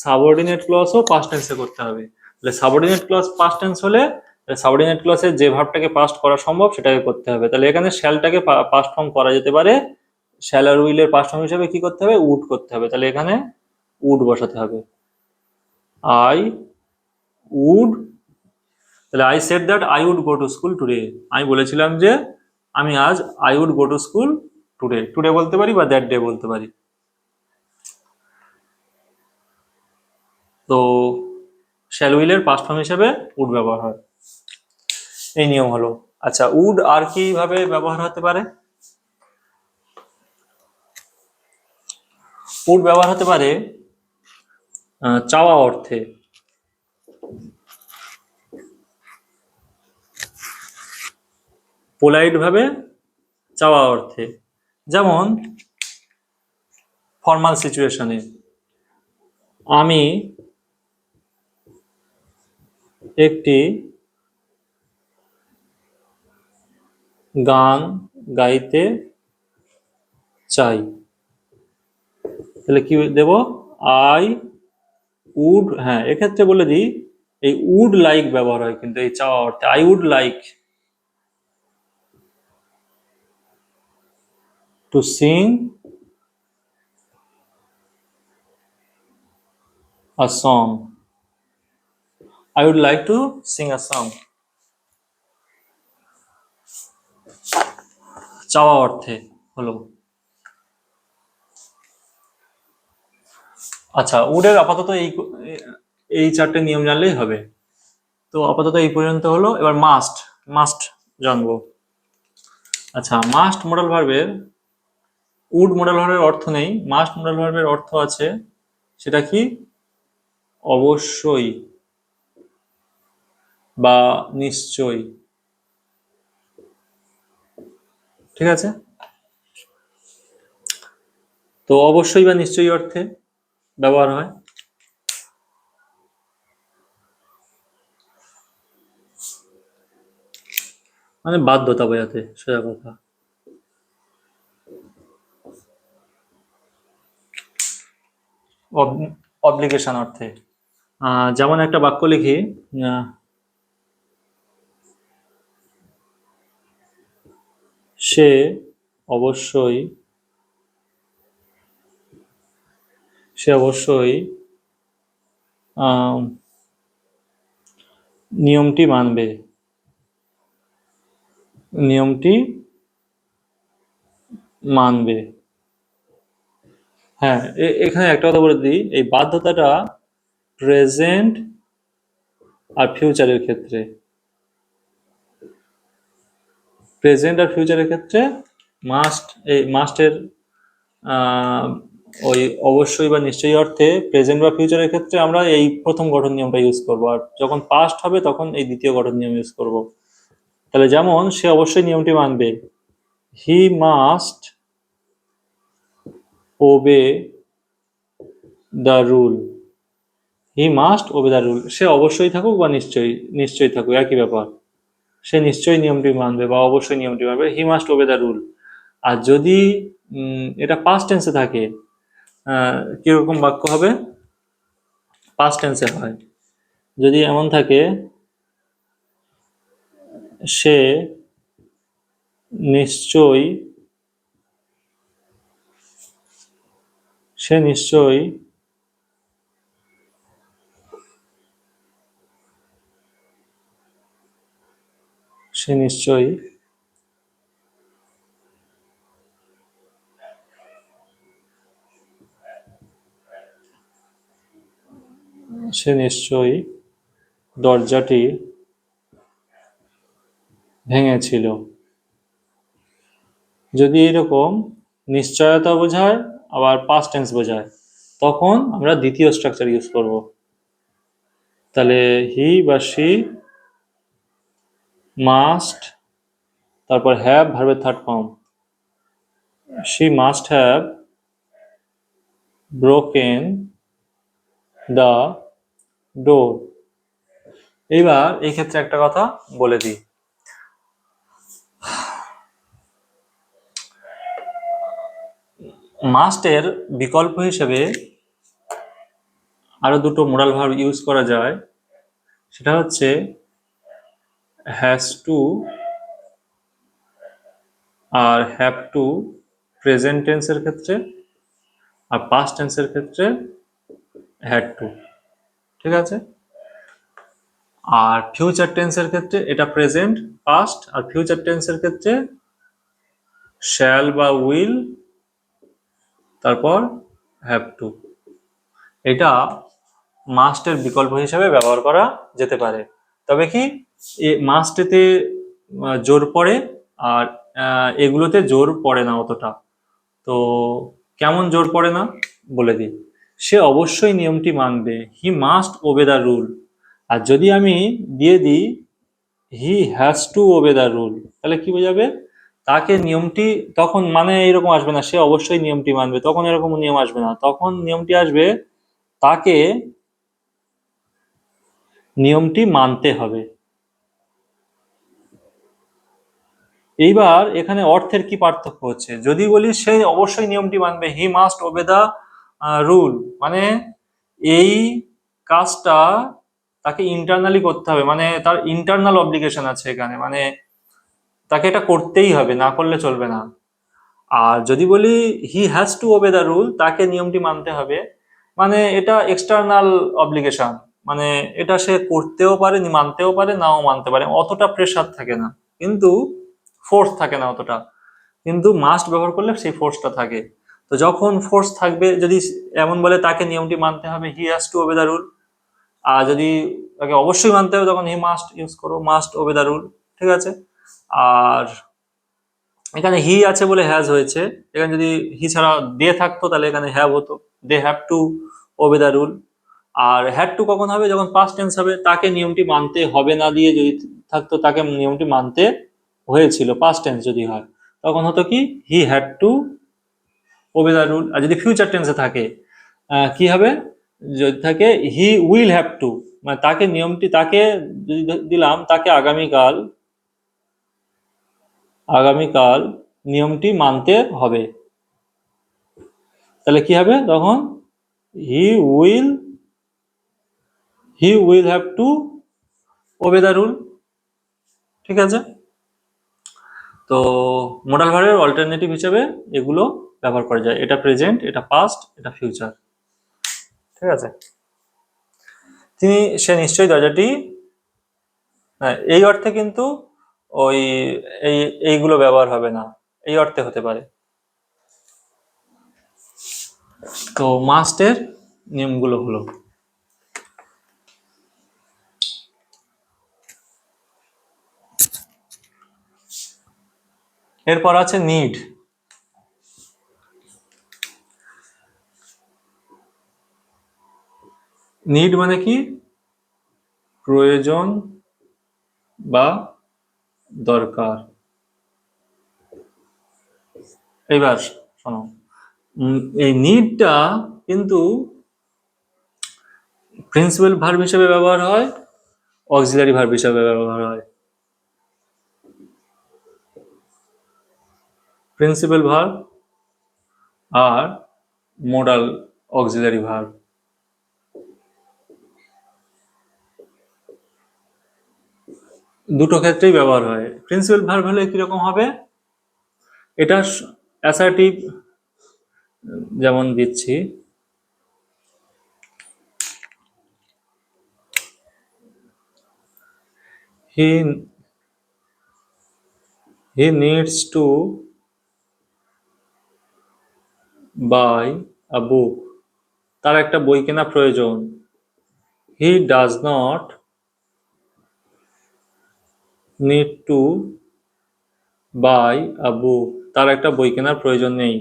Speaker 1: সাবঅর্ডিনেট ক্লজও পাস্ট টেন্সে করতে হবে। তাহলে সাবঅর্ডিনেট ক্লজ পাস্ট টেন্স হলে সাবঅর্ডিনেট ক্লজের যে ভার্বটাকে পাস্ট করা সম্ভব সেটাকে করতে হবে। তাহলে এখানে শ্যালটাকে পাস্ট ফর্ম করা যেতে পারে, শ্যাল আর উইলের পাস্ট ফর্ম হিসেবে কি করতে হবে? উড করতে হবে। তাহলে এখানে উড বসাতে হবে, আই উড। তাহলে I said that I would go to school today. আমি বলেছিলাম যে আমি আজ I would go to school today. Today বলতে পারি বা দ্যাট ডে বলতে পারি। তো শ্যাল উইলের পাস্ট ফর্ম হিসেবে উড ব্যবহার হয়, এই নিয়ম হলো। আচ্ছা, উড আর কিভাবে ব্যবহার হতে পারে? উড ব্যবহার হতে পারে চাওয়া অর্থে। পোলাইট ভাবে চাওয়া অর্থে। যেমন ফর্মাল সিচুয়েশনে, আমি একটি গান গাইতে চাই। তাহলে কি দেব? I would. হ্যাঁ, এক্ষেত্রে বলে দিই, এই উড লাইক ব্যবহার হয় কিন্তু এই চাওয়া অর্থে, I would like. To sing a song, I would like to sing a song. চাওয়া অর্থে হলো। আচ্ছা, উডের আপাতত এই চারটে নিয়ম জানলেই হবে। তো আপাতত এই পর্যন্ত হলো। এবার মাস্ট, মাস্ট জানবো। আচ্ছা, মাস্ট মডাল ভার্বের, উড মডাল ভার্বের অর্থ নেই, মাস্ট মডাল ভার্বের অর্থ আছে। সেটা কি? অবশ্যই বা নিশ্চয়ই। ঠিক আছে? তো অবশ্যই বা নিশ্চয়ই অর্থে ব্যবহার হয়। মানে বাধ্যতা বোঝাতে, সোজা কথা। অব্লিগেশন অর্থে। যেমন একটা বাক্য লিখি, আহ, সে অবশ্যই, সে অবশ্যই আহ, নিয়মটি মানবে, নিয়মটি মানবে। হ্যাঁ, এখানে একটা কথা বলে দিই, এই বাধ্যতাটা প্রেজেন্ট আর ফিউচারের ক্ষেত্রে, প্রেজেন্ট আর ফিউচারের ক্ষেত্রে মাস্ট, এই মাস্টের ওই অবশ্যই বা নিশ্চয়ই অর্থে প্রেজেন্ট বা ফিউচারের ক্ষেত্রে আমরা এই প্রথম গঠন নিয়মটা ইউজ করব, আর যখন পাস্ট হবে তখন এই দ্বিতীয় গঠন নিয়ম ইউজ করব। তাহলে যেমন সে অবশ্যই নিয়মটি মানবে, he must obey the rule, he must obey the rule. সে অবশ্যই থাকুক বা নিশ্চয়ই, নিশ্চয়ই থাকুক একই ব্যাপার। সে নিশ্চয়ই নিয়মটি মানবে বা অবশ্যই নিয়মটি মানবে, he must obey the rule. আর যদি এটা পাস্ট টেন্সে থাকে, কিরকম বাক্য হবে? পাস্ট টেন্সে হয়। যদি এমন থাকে, সে নিশ্চয়ই, সে নিশ্চয়ই সে নিশ্চয়ই সে নিশ্চয়ই দরজাটি ভেঙেছিল। যদি এরকম নিশ্চয়তা বোঝায় আবার পাস্ট টেন্স বোঝায়, তখন আমরা দ্বিতীয় স্ট্রাকচার ইউজ করব। তাহলে হি বা শি মাস্ট, তারপর হ্যাভ ভার্বের third form, she must have broken the door. এইবার এই ক্ষেত্রে একটা কথা বলে দিই, মাস্টের বিকল্প হিসেবে আরো দুটো মোডাল ভার্ব ইউজ করা যায়। সেটা হচ্ছে হ্যাজ টু আর হ্যাভ টু প্রেজেন্ট টেন্সের ক্ষেত্রে, আর পাস্ট টেন্সের ক্ষেত্রে হ্যাড টু। ঠিক আছে? আর ফিউচার টেন্সের ক্ষেত্রে এটা প্রেজেন্ট, পাস্ট, আর ফিউচার টেন্সের ক্ষেত্রে শ্যাল বা উইল, তারপর হ্যাভ টু। এটা মাস্টের বিকল্প হিসেবে ব্যবহার করা যেতে পারে। তবে কি, মাস্টেতে জোর পড়ে, আর এগুলোতে জোর পড়ে না অতটা। তো কেমন জোর পড়ে না বলে দিই, সে অবশ্যই নিয়মটি মানবে, he must obey the rule. আর যদি আমি দিয়ে দিই he has to obey the rule, তাহলে কি বোঝাবে? তাকে নিয়মটি, তখন মানে এরকম আসবে না সে অবশ্যই নিয়মটি মানবে, তখন এরকম নিয়ম আসবে না, তখন নিয়মটি আসবে তাকে নিয়মটি মানতে হবে। এইবার এখানে অর্থের কি পার্থক্য হচ্ছে, যদি বলি সে অবশ্যই নিয়মটি মানবে, he must obey the rule, মানে এই কাজটা তাকে ইন্টারনালি করতে হবে, মানে তার ইন্টারনাল অব্লিগেশন আছে এখানে, মানে তাকে এটা করতেই হবে, না করলে চলবে না। আর যদি বলি হি has to obey the rule, তাকে নিয়মটি মানতে হবে, মানে এটা এক্সটার্নাল অব্লিগেশন, মানে এটা সে করতেও পারে, মানতেও পারে, নাও মানতে পারে, অতটা প্রেশার থাকে না, কিন্তু ফোর্স থাকে না অতটা। কিন্তু মাস্ট ব্যবহার করলে সেই ফোর্সটা থাকে। তো যখন ফোর্স থাকবে, যদি এমন বলে তাকে নিয়মটি মানতে হবে, he has to obey the rule, আর যদি তাকে অবশ্যই মানতে হবে তখন হি মাস্ট ইউজ করো, মাস্ট ওবে দ্য রুল। ঠিক আছে। আর এখানে হি আছে বলে হ্যাজ হয়েছে, এখানে যদি হি ছাড়া দে থাকতো তাহলে এখানে হ্যাভ হতো, they have to obey the rule. আর হ্যাড টু কখন হবে, যখন পাস্ট টেন্স হবে, তাকে নিয়মটি মানতে হবে না দিয়ে যদি থাকতো, তাকে নিয়মটি মানতে হয়েছিল, পাস্ট টেন্স যদি হয়, তখন হতো কি he had to obey the rule. আর যদি ফিউচার টেন্সে থাকে কি হবে, যদি থাকে হি উইল হ্যাভ টু, মানে তাকে নিয়মটি, তাকে যদি দিলাম তাকে আগামীকাল, আগামীকাল নিয়মটি মানতে হবে, তাহলে কি হবে তখন he will, he will have to obey the rule. ঠিক আছে। তো মোডাল ভার্বের অল্টারনেটিভ হিসেবে এগুলো ব্যবহার করা যায়, এটা প্রেজেন্ট, এটা পাস্ট, এটা ফিউচার। ঠিক আছে। সে নিশ্চয়ই দরজাটি, হ্যাঁ, এই অর্থে কিন্তু ওই এই এইগুলো ব্যবহার হবে না, এই অর্থে হতে পারে। তো মাস্টের নিয়মগুলো হলো। এরপর আছে নিড। নিড মানে কি, প্রয়োজন বা দরকার। এইবার শোনো, এই নিডটা কিন্তু প্রিন্সিপাল ভার্ব হিসেবে ব্যবহার হয়, অক্সিলারি ভার্ব হিসেবে ব্যবহার হয়। প্রিন্সিপাল ভার্ব আর মোডাল অক্সিলারি ভার্ব, দুটো ক্ষেত্রেই ব্যবহার হয়। প্রিন্সিপাল ভার্ব হলে কিরকম হবে, এটা অ্যাসার্টিভ, যেমন দিচ্ছি, he he needs to buy a book, তার একটা বই কেনা প্রয়োজন। He does not need to buy a book, তার একটা বই কেনার প্রয়োজন নেই।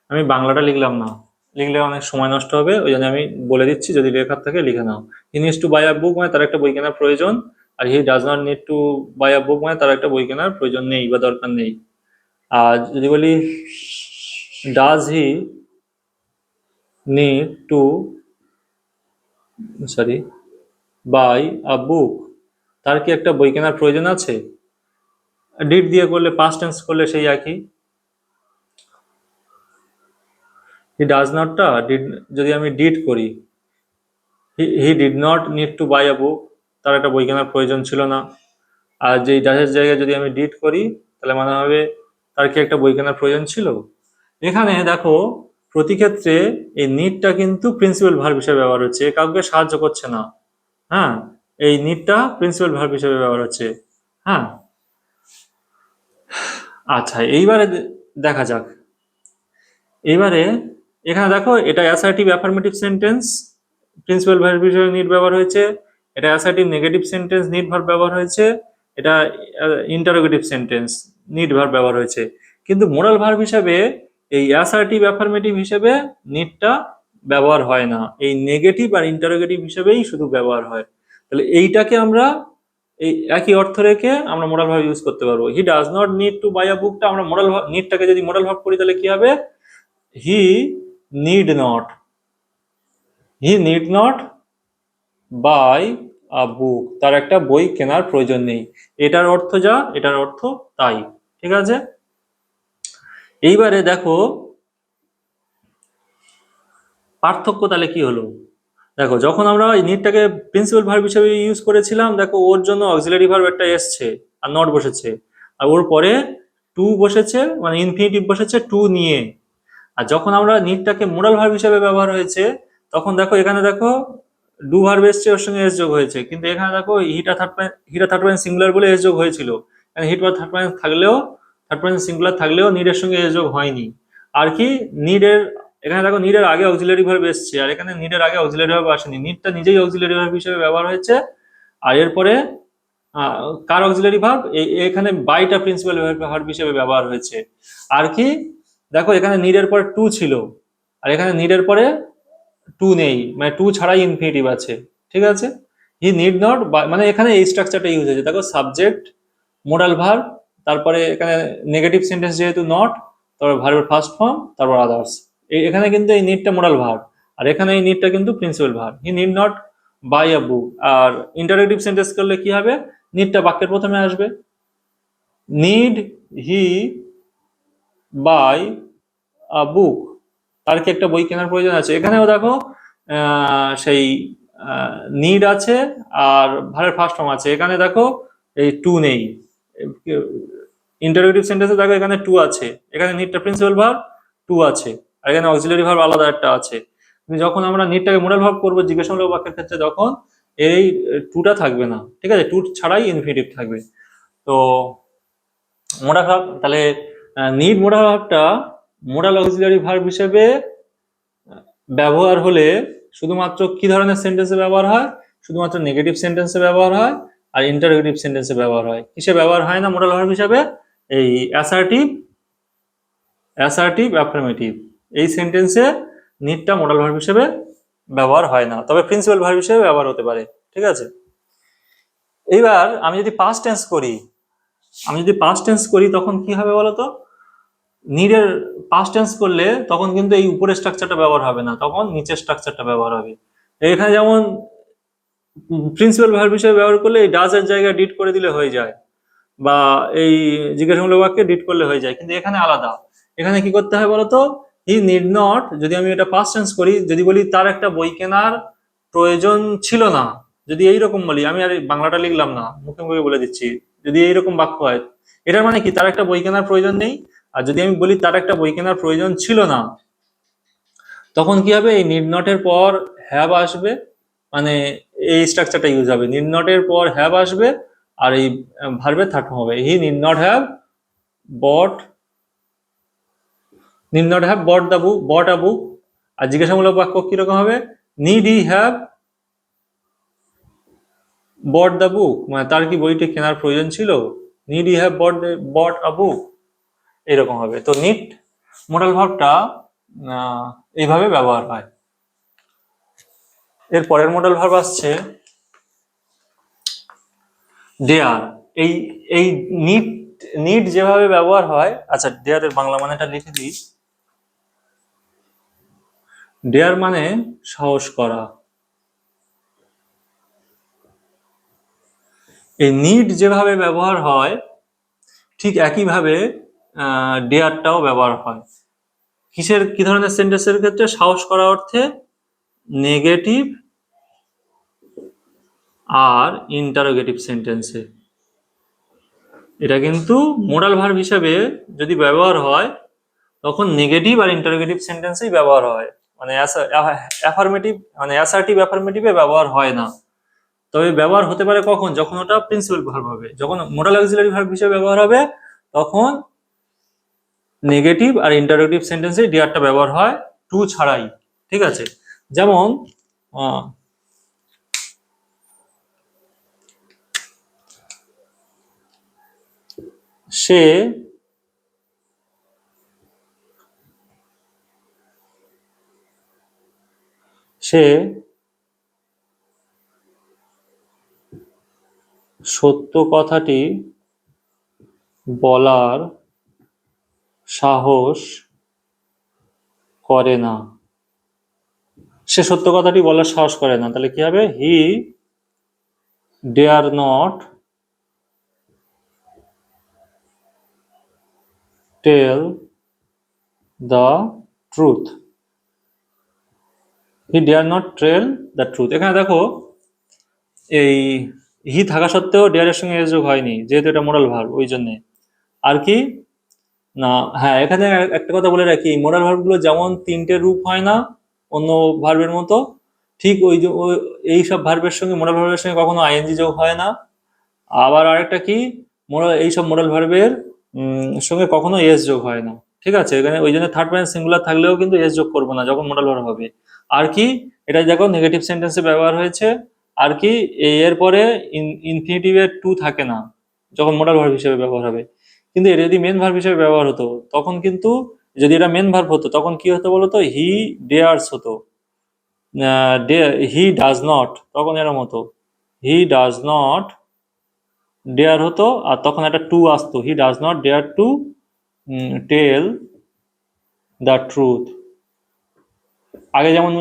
Speaker 1: আমি বাংলাটা লিখলাম না, লিখলে অনেক সময় নষ্ট হবে, ওই জন্য আমি বলে দিচ্ছি, যদি লেখার থাকে লিখে নাও। He needs to buy a book মানে তার একটা বই কেনার প্রয়োজন, আর he does not need to buy a book মানে তার একটা বই কেনার প্রয়োজন নেই বা দরকার নেই। আর যদি বলি does he need to, sorry, buy a book, তার কি একটা বই কেনার প্রয়োজন আছে, ডিড দিয়ে করলে, পাস্ট টেন্স করলে সেই একই। হি ডাজ নটটা ডিড, যদি আমি ডিড করি, he did not need to buy a book, তার একটা বই কেনার প্রয়োজন ছিল না। আর যেই ডাজের জায়গায় যদি আমি ডিড করি, তাহলে মানে হবে তার কি একটা বই কেনার প্রয়োজন ছিল। এখানে দেখো প্রতি ক্ষেত্রে এই নিডটা কিন্তু প্রিন্সিপাল ভার্ব হিসেবে ব্যবহার হচ্ছে, কাউকে সাহায্য করছে না। হ্যাঁ, এই নিডটা প্রিন্সিপাল ভার্ব হিসেবে ব্যবহার হচ্ছে। হ্যাঁ, আচ্ছা, এইবারে দেখা যাক। এইবারে এখানে দেখো, এটা assertive affirmative sentence, principal verb হিসেবে নিড ব্যবহার হয়েছে। এটা assertive negative sentence, need verb ব্যবহার হয়েছে। এটা ইন্টারোগেটিভ সেন্টেন্স, নিড ভার্ব ব্যবহার হয়েছে। কিন্তু মোরাল ভার্ব হিসেবে এই অ্যাসার্টিভ অ্যাফার্মেটিভ হিসেবে নিডটা ব্যবহার হয় না, এই নেগেটিভ আর ইন্টারোগেটিভ হিসেবেই শুধু ব্যবহার হয়। তাহলে এইটাকে আমরা এই একই অর্থ রেখে আমরা মোরাল ভার্ব ইউজ করতে পারবো। He does not need to buy a বুকটা আমরা মোরাল নিডটাকে যদি মোরাল ভার্ব করি তাহলে কি হবে, he need not, he need not buy a book, তার একটা বই কেনার প্রয়োজন নেই। এটার অর্থ যা, এটার অর্থ তাই। ঠিক আছে। এইবারে দেখো পার্থক্য তাহলে কি হলো। দেখো যখন আমরা এই নিডটাকে প্রিন্সিপাল ভার্ব হিসেবে ইউজ করেছিলাম, দেখো ওর জন্য অক্সিলারি ভার্ব একটা এসছে আর নট বসেছে, আর ওর পরে টু বসেছে, মানে ইনফিনিটিভ বসেছে টু নিয়ে। আর যখন আমরা নিডটাকে মোডাল ভার্ব হিসেবে ব্যবহার হয়েছে, তখন দেখো এখানে দেখো ডু ভার্ব এসছে, ওর সঙ্গে এস যোগ হয়েছে, কিন্তু এখানে দেখো হিটা থার্ড পার্সন সিঙ্গুলার বলে এস যোগ হয়েছিল। হিট বা থার্ড পার্সন থাকলেও, থার্ড পার্সন সিঙ্গুলার থাকলেও নিডের সঙ্গে এস যোগ হয়নি। আর কি নিডের, এখানে দেখো নিডের আগে অক্সিলারি ভার্ব এসছে, আর এখানে নিডের আগে অক্সিলারি ভার্ব আসেনি, নিডটা নিজেই অক্সিলারি ভার্ব হিসেবে ব্যবহার হয়েছে। আর এরপরে কার অক্সিলারি ভার্ব, এখানে বাইটা প্রিন্সিপাল ভার্ব হিসেবে ব্যবহার হয়েছে। আর কি দেখো এখানে নিডের পরে টু ছিল, আর এখানে নিডের পরে টু নেই, মানে টু ছাড়াই ইনফিনিটিভ আছে। ঠিক আছে, হি নিড নট, মানে এখানে এই স্ট্রাকচারটা ইউজ হয়েছে। দেখো সাবজেক্ট, মোডাল ভার্ব, তারপরে এখানে নেগেটিভ সেন্টেন্স যেহেতু নট, তারপর ভার্বের ফার্স্ট ফর্ম, তারপর আদার্স। এখানে কিন্তু এই নিডটা মোডাল ভার্ব, আর এখানে এই নিডটা কিন্তু principal verb. He need not buy a book. আর ইন্টারোগেটিভ সেন্টেন্স করলে কি হবে, নিডটা বাক্যের প্রথমে আসবে। Need he by a book, তার কি একটা বই কেনার প্রয়োজন আছে? এখানেও দেখো সেই নিড আছে আর ভার্বের ফার্স্ট ফর্ম আছে, এখানে দেখো এই টু নেই। ইন্টারোগেটিভ সেন্টেন্সে দেখো এখানে টু আছে, এখানে নিডটা প্রিন্সিপাল ভার্ব, টু আছে, আর এখানে অক্সিলারি ভার্ব আলাদা একটা আছে। কিন্তু যখন আমরা নিডটাকে মোডাল ভার্ব করবো জিজ্ঞাসামূলক বাক্যের ক্ষেত্রে, তখন এই টুটা থাকবে না। ঠিক আছে, টু ছাড়াই ইনফিনিটিভ থাকবে। তো মোডাল ভার্ব তাহলে নিড মোডাল ভার্বটা মোডাল অক্সিলারি ভার্ব হিসেবে ব্যবহার হলে শুধুমাত্র কি ধরনের সেন্টেন্সে ব্যবহার হয়? শুধুমাত্র নেগেটিভ সেন্টেন্সে ব্যবহার হয়, আর ইন্টারোগেটিভ সেন্টেন্সে ব্যবহার হয়। কিসে ব্যবহার হয় না মোডাল ভার্ব হিসেবে? এই অ্যাসার্টিভ অ্যাফার্মেটিভ এই সেন্টেন্সে নিডটা মোডাল ভার্ব হিসেবে ব্যবহার হয় না, তবে প্রিন্সিপাল ভার্ব হিসেবে ব্যবহার হতে পারে। ঠিক আছে, এইবার আমি যদি পাস্ট টেন্স করি তখন কি হবে বলতো? নিডের পাস্ট টেন্স করলে তখন কিন্তু এই উপরের স্ট্রাকচারটা ব্যবহার হবে না, তখন নিচের স্ট্রাকচারটা ব্যবহার হবে। এখানে যেমন প্রিন্সিপাল ভার্ব হিসেবে ব্যবহার করলে এই ডাজ এর জায়গায় ডিড করে দিলে হয়ে যায়, বা এই জিজ্ঞাসামূলক বাক্যে ডিড করলে হয়ে যায়, কিন্তু এখানে আলাদা। এখানে কি করতে হয় বলতো? হি নিড নট, যদি আমি এটা পাস্ট টেন্স করি, যদি বলি তার একটা বই কেনার প্রয়োজন ছিল না, যদি এইরকম বলি, আমি আর বাংলাটা লিখলাম না, মুখে মুখে বলে দিচ্ছি, যদি এইরকম বাক্য হয়, এটার মানে কি তার একটা বই কেনার প্রয়োজন নেই। আর যদি আমি বলি তার একটা বই কেনার প্রয়োজন ছিল না, তখন কি হবে? এই নিড নট এর পর হ্যাভ আসবে, মানে এই স্ট্রাকচারটা ইউজ হবে, নিড নট এর পর হ্যাভ আসবে, আর এই ভার্বের থার্ড ফর্ম হবে he need not have bought, bought a book. আর জিজ্ঞাসামূলক বাক্য কিরকম হবে? Need he have bought the book, মানে তার কি বইটি কেনার প্রয়োজন ছিল? Need he have bot a বুক, এরকম হবে। তো নিড মোডাল ভার্বটা এইভাবে ব্যবহার হয়। এর পরের মোডাল ভার্ব আসছে ডেয়ার। এই এই নিড নিড যেভাবে ব্যবহার হয়, আচ্ছা ডেয়ারের বাংলা মানেটা লিখে দিই। ডেয়ার মানে সাহস করা। এই নিড যেভাবে ব্যবহার হয় ঠিক একইভাবে ডেয়ারটাও ব্যবহার হয়। কি ধরনের সেন্টেন্সের ক্ষেত্রে? সাহস করা অর্থে, নেগেটিভ আর ইন্টারোগেটিভ সেন্টেন্সে। এটা কিন্তু মোডাল ভার্ব হিসেবে যদি ব্যবহার হয়, তখন নেগেটিভ আর ইন্টারোগেটিভ সেন্টেন্সেই ব্যবহার হয়, মানে অ্যাফার্মেটিভ, মানে অ্যাসার্টিভ অ্যাফার্মেটিভে ব্যবহার হয় না। তবে ব্যবহার হতে পারে কখন? যখন ওটা প্রিন্সিপাল ভার্ব হবে। যখন মোডাল অক্সিলারি ভার্ব হিসেবে ব্যবহার হবে, তখন নেগেটিভ আর ইন্টারোগেটিভ সেন্টেন্সে ডিয়ারটা ব্যবহার হয়, টু ছাড়াই। ঠিক আছে, যেমন সে সে সত্য কথাটি বলার সাহস করে না। সে সত্য কথাটি বলার সাহস করে না, তাহলে কি হবে? He dare not tell the truth. He dare not tell the truth. এখানে দেখো এই হি থাকা সত্ত্বেও ডেয়ারের সঙ্গে এস যোগ হয়নি, যেহেতু এটা মোডাল ভার্ব, ওই জন্যে। আর কি না, হ্যাঁ, এখানে একটা কথা বলে রাখি, মোডাল ভার্ব গুলো যেমন তিনটে রূপ হয় না অন্য ভার্বের মতো, ঠিক ওই যে এই সব ভার্বের সঙ্গে মোডাল ভার্বের সঙ্গে কখনো আইএনজি যোগ হয় না। আবার আরেকটা কি, মোডাল এইসব মোডাল ভার্বের সঙ্গে কখনো এস যোগ হয় না। ঠিক আছে, এখানে ওই জন্য থার্ড পারসন সিঙ্গুলার থাকলেও কিন্তু এস যোগ করবো না যখন মোডাল ভার্ব হবে। আর কি, এটা দেখো নেগেটিভ সেন্টেন্সে ব্যবহার হয়েছে। আর কি, এর পরে ইনফিনিটিভের টু থাকে না যখন মোডাল ভার্ব হিসেবে ব্যবহার হবে। কিন্তু এটা যদি মেন ভার্ব হিসেবে ব্যবহার হতো তখন কিন্তু, যদি এটা মেন ভার্ব হতো তখন কি হতো বলতো, হি ডেয়ার্স হতো, হি ডাজ নট, তখন এরম হতো, হি ডাজ নট ডেয়ার হতো, আর তখন একটা টু আসতো, he does not dare to tell the truth. আগে যেমন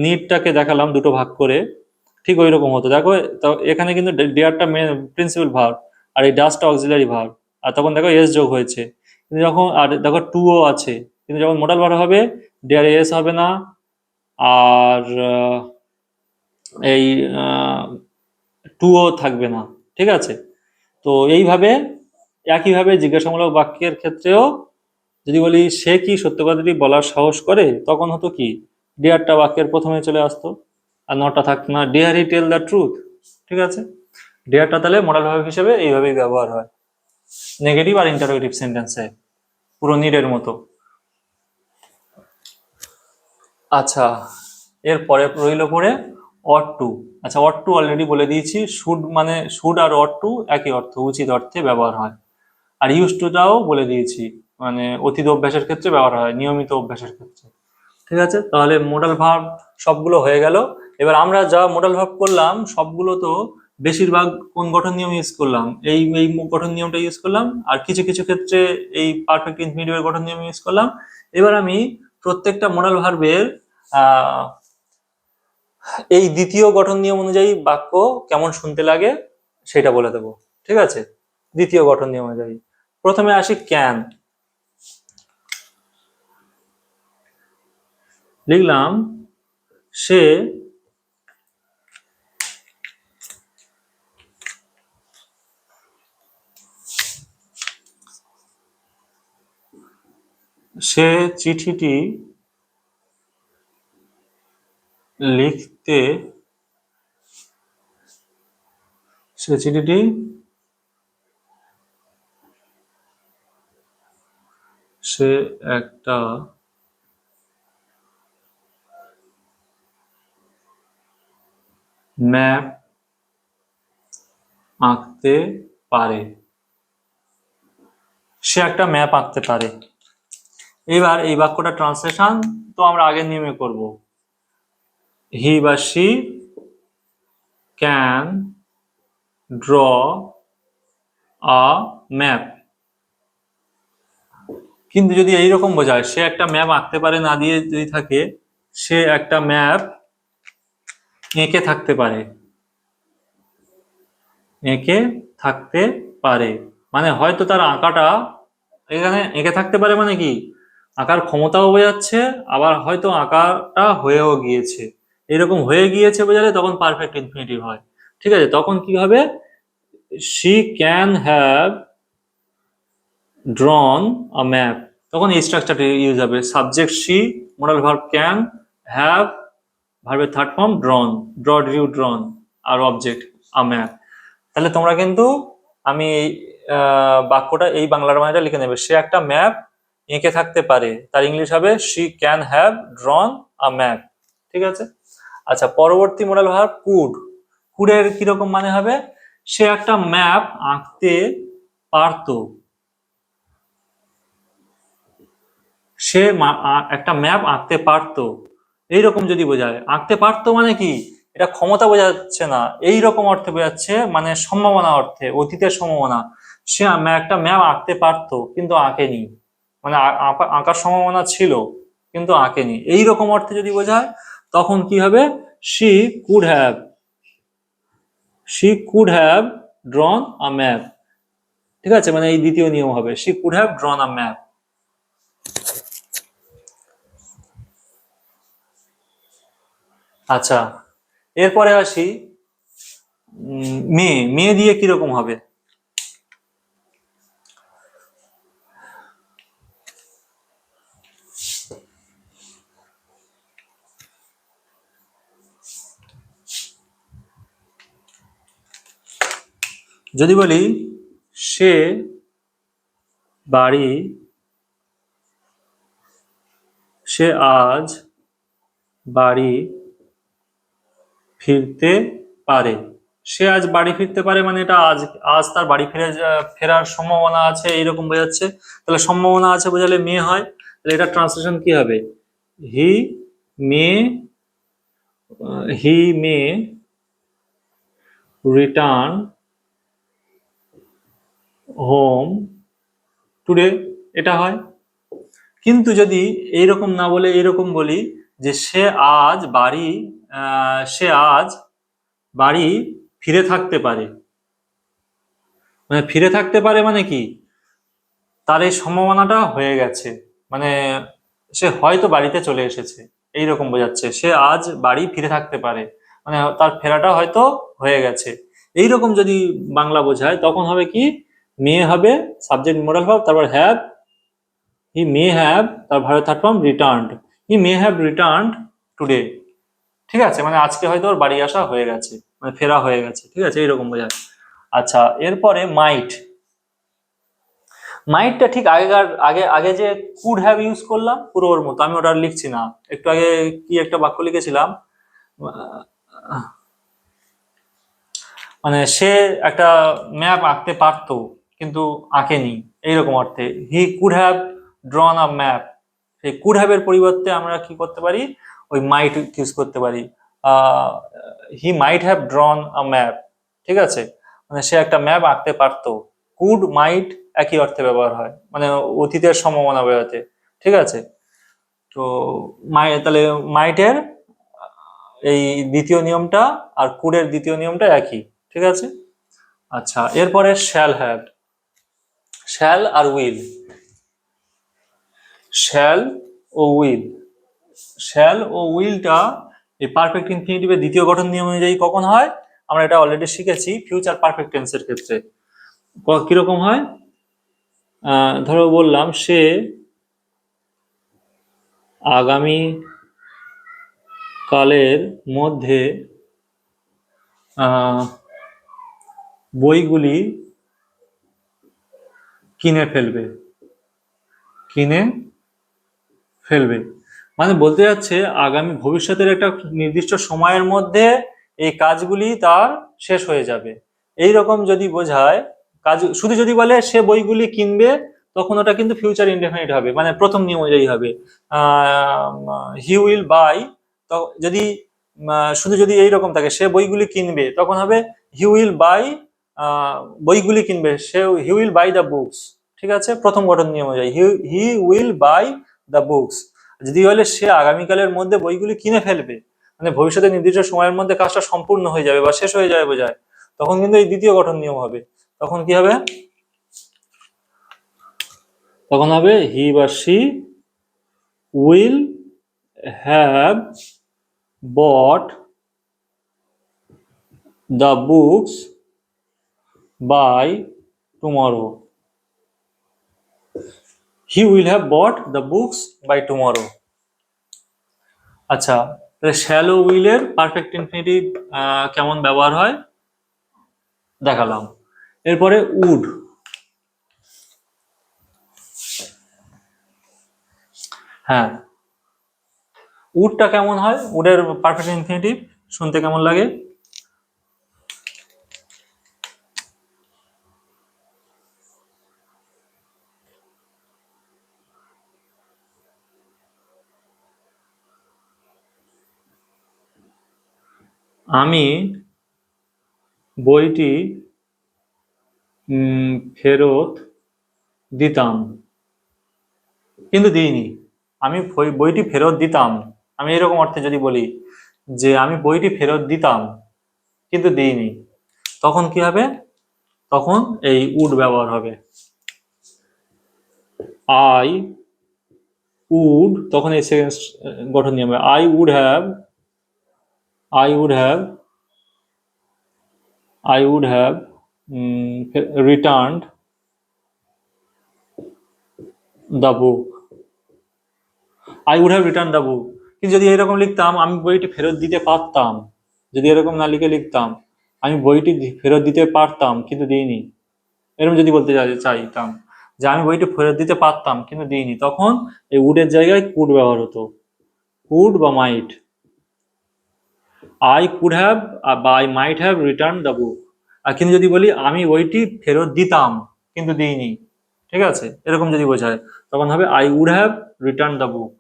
Speaker 1: নিডটাকে দেখালাম দুটো ভাগ করে, ঠিক ওই রকম হতো। দেখো, তো এখানে কিন্তু ডেয়ারটা মেন প্রিন্সিপাল ভার্ব, আর এই ডাজটা অক্সিলারি ভার্ব, আর তখন দেখো এস যোগ হয়েছে। কিন্তু যখন, আর দেখো টুও আছে, কিন্তু যখন মোডাল ভার্ব হবে ডেয়ার এস হবে না, আর এই টুও থাকবে না। ঠিক আছে, তো এইভাবে একইভাবে জিজ্ঞাসামূলক বাক্যের ক্ষেত্রেও যদি বলি সে কি সত্য কথাটি বলার সাহস করে, তখন হতো কি, ডিয়ারটা বাক্যের প্রথমে চলে আসতো, আর নটা থাকতো না, dare he tell the truth. ঠিক আছে, ডিয়ারটা তাহলে মডাল ভার্ব হিসেবে এইভাবেই ব্যবহার হয় নেগেটিভ আর ইন্টারোগেটিভ সেন্টেন্সে, পুরো নিডের মতো। আচ্ছা, এরপরে রইল পরে অট টু। আচ্ছা, অট টু অলরেডি বলে দিয়েছি, শুড মানে শুড আর অট টু একই অর্থ, উচিত অর্থে ব্যবহার হয়। আর ইউজ টুটাও বলে দিয়েছি, মানে অতীত অভ্যাসের ক্ষেত্রে ব্যবহার হয়, নিয়মিত অভ্যাসের ক্ষেত্রে। ঠিক আছে, তাহলে মোডাল ভার্ব সবগুলো হয়ে গেল। এবার আমরা যা মোডাল ভার্ব করলাম সবগুলো তো বেশিরভাগ কোন গঠন নিয়ম ইউজ করলাম, এই এই গঠন নিয়মটা ইউজ করলাম, আর কিছু কিছু ক্ষেত্রে এই পারফেক্ট ইনফিনিটিভের গঠন নিয়ম ইউজ করলাম। এবার আমি প্রত্যেকটা মোডাল ভার্বের আহ এই দ্বিতীয় গঠন নিয়ম অনুযায়ী বাক্য কেমন শুনতে লাগে সেটা বলে দেবো। ঠিক আছে, দ্বিতীয় গঠন নিয়ম অনুযায়ী প্রথমে আসি ক্যান। লিখলাম সে সে চিঠিটি লিখতে, সে চিঠিটি সে একটা ম্যাপ আঁকতে পারে। সে একটা ম্যাপ আঁকতে পারে। এবার এই বাক্যটা ট্রান্সলেশন তো আমরা আগের নিয়মে করব, হি বা she can draw a map. কিন্তু যদি এইরকম বোঝায়, সে একটা ম্যাপ আঁকতে পারে না দিয়ে যদি থাকে, সে একটা ম্যাপ এঁকে থাকতে পারে, এঁকে থাকতে পারে, মানে হয়তো তার আঁকাটা, এখানে এঁকে থাকতে পারে মানে কি, আঁকার ক্ষমতাও বোঝাচ্ছে, আবার হয়তো আঁকাটা হয়েও গিয়েছে। এরকম হয়ে গিয়েছে বোঝালে তখন পারফেক্ট ইনফিনিটিভ হয়। ঠিক আছে, তখন কি হবে, she can have drawn a map, তখন এই স্ট্রাকচারটা ইউজ হবে, subject she, modal verb can, have ভার্বের third form drawn, draw drew drawn, আর অবজেক্ট আ ম্যাপ। তাহলে তোমরা কিন্তু, আমি বাক্যটা এই বাংলার মানেটা লিখে নেবে, সে একটা ম্যাপ এঁকে থাকতে পারে, তার ইংলিশ হবে she can have drawn a map. ঠিক আছে, আচ্ছা, পরবর্তী মডেল ভার্ব কুড। কুডের কিরকম মানে হবে, সে একটা ম্যাপ আঁকতে পারতো, সে একটা ম্যাপ আঁকতে পারতো, এইরকম যদি বোঝায়। আঁকতে পারতো মানে কি, এটা ক্ষমতা বোঝাচ্ছে না, এই রকম অর্থে বোঝাচ্ছে, মানে সম্ভাবনা অর্থে, অতীতের সম্ভাবনা। সে একটা ম্যাপ আঁকতে পারতো কিন্তু আঁকেনি, মানে আঁকার সম্ভাবনা ছিল কিন্তু আঁকেনি, এই রকম অর্থে যদি বোঝায় তখন কি হবে, she could have, she could have drawn a map. ঠিক আছে, মানে এই দ্বিতীয় নিয়ম হবে, she could have drawn a map. আচ্ছা, এরপরে আসি মেয়ে। মেয়ে দিয়ে কিরকম হবে, যদি বলি সে বাড়ি সে আজ বাড়ি ফিরতে পারে, সে আজ বাড়ি ফিরতে পারে মানে এটা আজ আজ তার বাড়ি ফেরার সম্ভাবনা আছে এইরকম বোঝাচ্ছে। তাহলে সম্ভাবনা আছে বোঝালে মে হয়, তাহলে এটা ট্রান্সলেশন কি হবে? হি মে হি মে রিটার্ন হোম টুডে, এটা হয়। কিন্তু যদি এইরকম না বলে এইরকম বলি যে সে আজ বাড়ি ফিরে থাকতে পারে, মানে ফিরে থাকতে পারে মানে কি, তার এই সম্ভাবনাটা হয়ে গেছে, মানে সে হয়তো বাড়িতে চলে এসেছে এইরকম বোঝাচ্ছে। সে আজ বাড়ি ফিরে থাকতে পারে মানে তার ফেরাটা হয়তো হয়ে গেছে। এইরকম যদি বাংলা বোঝায় তখন হবে কি, মে হবে সাবজেক্ট মোডাল ভার্ব, তারপর হ্যাভ, হি মে হ্যাভ, তার verb third form returned, he may have returned today. ঠিক আছে, মানে আজকে হয়তো ওর বাড়ি আসা হয়ে গেছে, মানে ফেরা হয়ে গেছে। ঠিক আছে, এইরকম বোঝায়। আচ্ছা, এরপরে মাইট। মাইটটা ঠিক আগেকার আগে আগে যে কুড হ্যাভ ইউজ করলাম পুরো ওর মতো, আমি ওটা আর লিখছি না। একটু আগে কি একটা বাক্য লিখেছিলাম, মানে সে একটা ম্যাপ আঁকতে পারতো কিন্তু আঁকেনি, এইরকম অর্থে। He could have drawn a map, সেই কুড হ্যাভ এর পরিবর্তে আমরা কি করতে পারি, ওই মাইট ইউজ করতে পারি। He might have drawn a map. ঠিক আছে, মানে সে একটা ম্যাপ আঁকতে পারতো। কুড মাইট একই অর্থে ব্যবহার হয়, মানে অতীতের সম্ভাবনা বোঝাতে। ঠিক আছে, তো তাহলে মাইটের এই দ্বিতীয় নিয়মটা আর কুডের দ্বিতীয় নিয়মটা একই। ঠিক আছে। আচ্ছা, এরপরে শ্যাল হ্যাভ। শ্যাল আর উইল, শ্যাল ও উইল, শ্যাল ও উইলটা এই পারফেক্ট ইনফিনিটিভের দ্বিতীয় গঠন নিয়ম অনুযায়ী কখন হয়, আমরা এটা অলরেডি শিখেছি ফিউচার পারফেক্ট টেন্সের ক্ষেত্রে। কিরকম হয়, ধরো বললাম সে আগামী কালের মধ্যে বইগুলি কিনে ফেলবে, কিনে ফেলবে মানে বলতে যাচ্ছে আগামী ভবিষ্যতের একটা নির্দিষ্ট সময়ের মধ্যে এই কাজগুলি তার শেষ হয়ে যাবে। এই রকম যদি বোঝায় কাজ, শুধু যদি বলে সে বইগুলি কিনবে তখন ওটা কিন্তু ফিউচার ইনডেফিনিট হবে, মানে প্রথম নিয়ম অনুযায়ী হবে হি উইল বাই। তো যদি শুধু যদি এইরকম থাকে সে বইগুলি কিনবে তখন হবে হি উইল বাই, বইগুলি কিনবে সে, he will buy the books. ঠিক আছে, প্রথম গঠন নিয়ম অনুযায়ী he will buy the books. যদি বলে সে আগামীকালের মধ্যে বইগুলি কিনে ফেলবে, মানে ভবিষ্যতে নির্দিষ্ট সময়ের মধ্যে কাজটা সম্পূর্ণ হয়ে যাবে বা শেষ হয়ে যাবে বোঝায়, তখন কিন্তু এই দ্বিতীয় গঠন নিয়ম হবে। তখন কি হবে, তখন হবে হি বা she will have bought the books by tomorrow. He will have bought the books by tomorrow. আচ্ছা, তাহলে শ্যাল ও উইলের পারফেক্ট ইনফিনিটিভ কেমন ব্যবহার হয় দেখালাম। এরপরে উড। হ্যাঁ, উডটা কেমন হয়, উডের পারফেক্ট ইনফিনিটিভ শুনতে কেমন লাগে? আমি বইটি ফেরত দিতাম কিন্তু দিইনি। আমি বইটি ফেরত দিতাম, আমি এরকম অর্থে যদি বলি যে আমি বইটি ফেরত দিতাম কিন্তু দিইনি, তখন কি হবে, তখন এই উড ব্যবহার হবে। আই উড, তখন এই সেকেন্ড গঠন নিয়ে হবে I would have, I would have, I would have returned the book, I would have return the book. কিন্তু যদি এরকম লিখতাম আমি বইটি ফেরত দিতে পারতাম, যদি এরকম না লিখে লিখতাম আমি বইটি ফেরত দিতে পারতাম কিন্তু দিইনি, এরকম যদি বলতে চাইতাম যে আমি বইটি ফেরত দিতে পারতাম কিন্তু দিইনি, তখন এই উডের জায়গায় কুড ব্যবহার হতো, কুড বা মাইট। আই কুড হ্যাভ বা I might have return the book. আর কিন্তু যদি বলি আমি বইটি ফেরত দিতাম কিন্তু দিইনি, ঠিক আছে, এরকম যদি বোঝায় তখন হবে I would have return the book.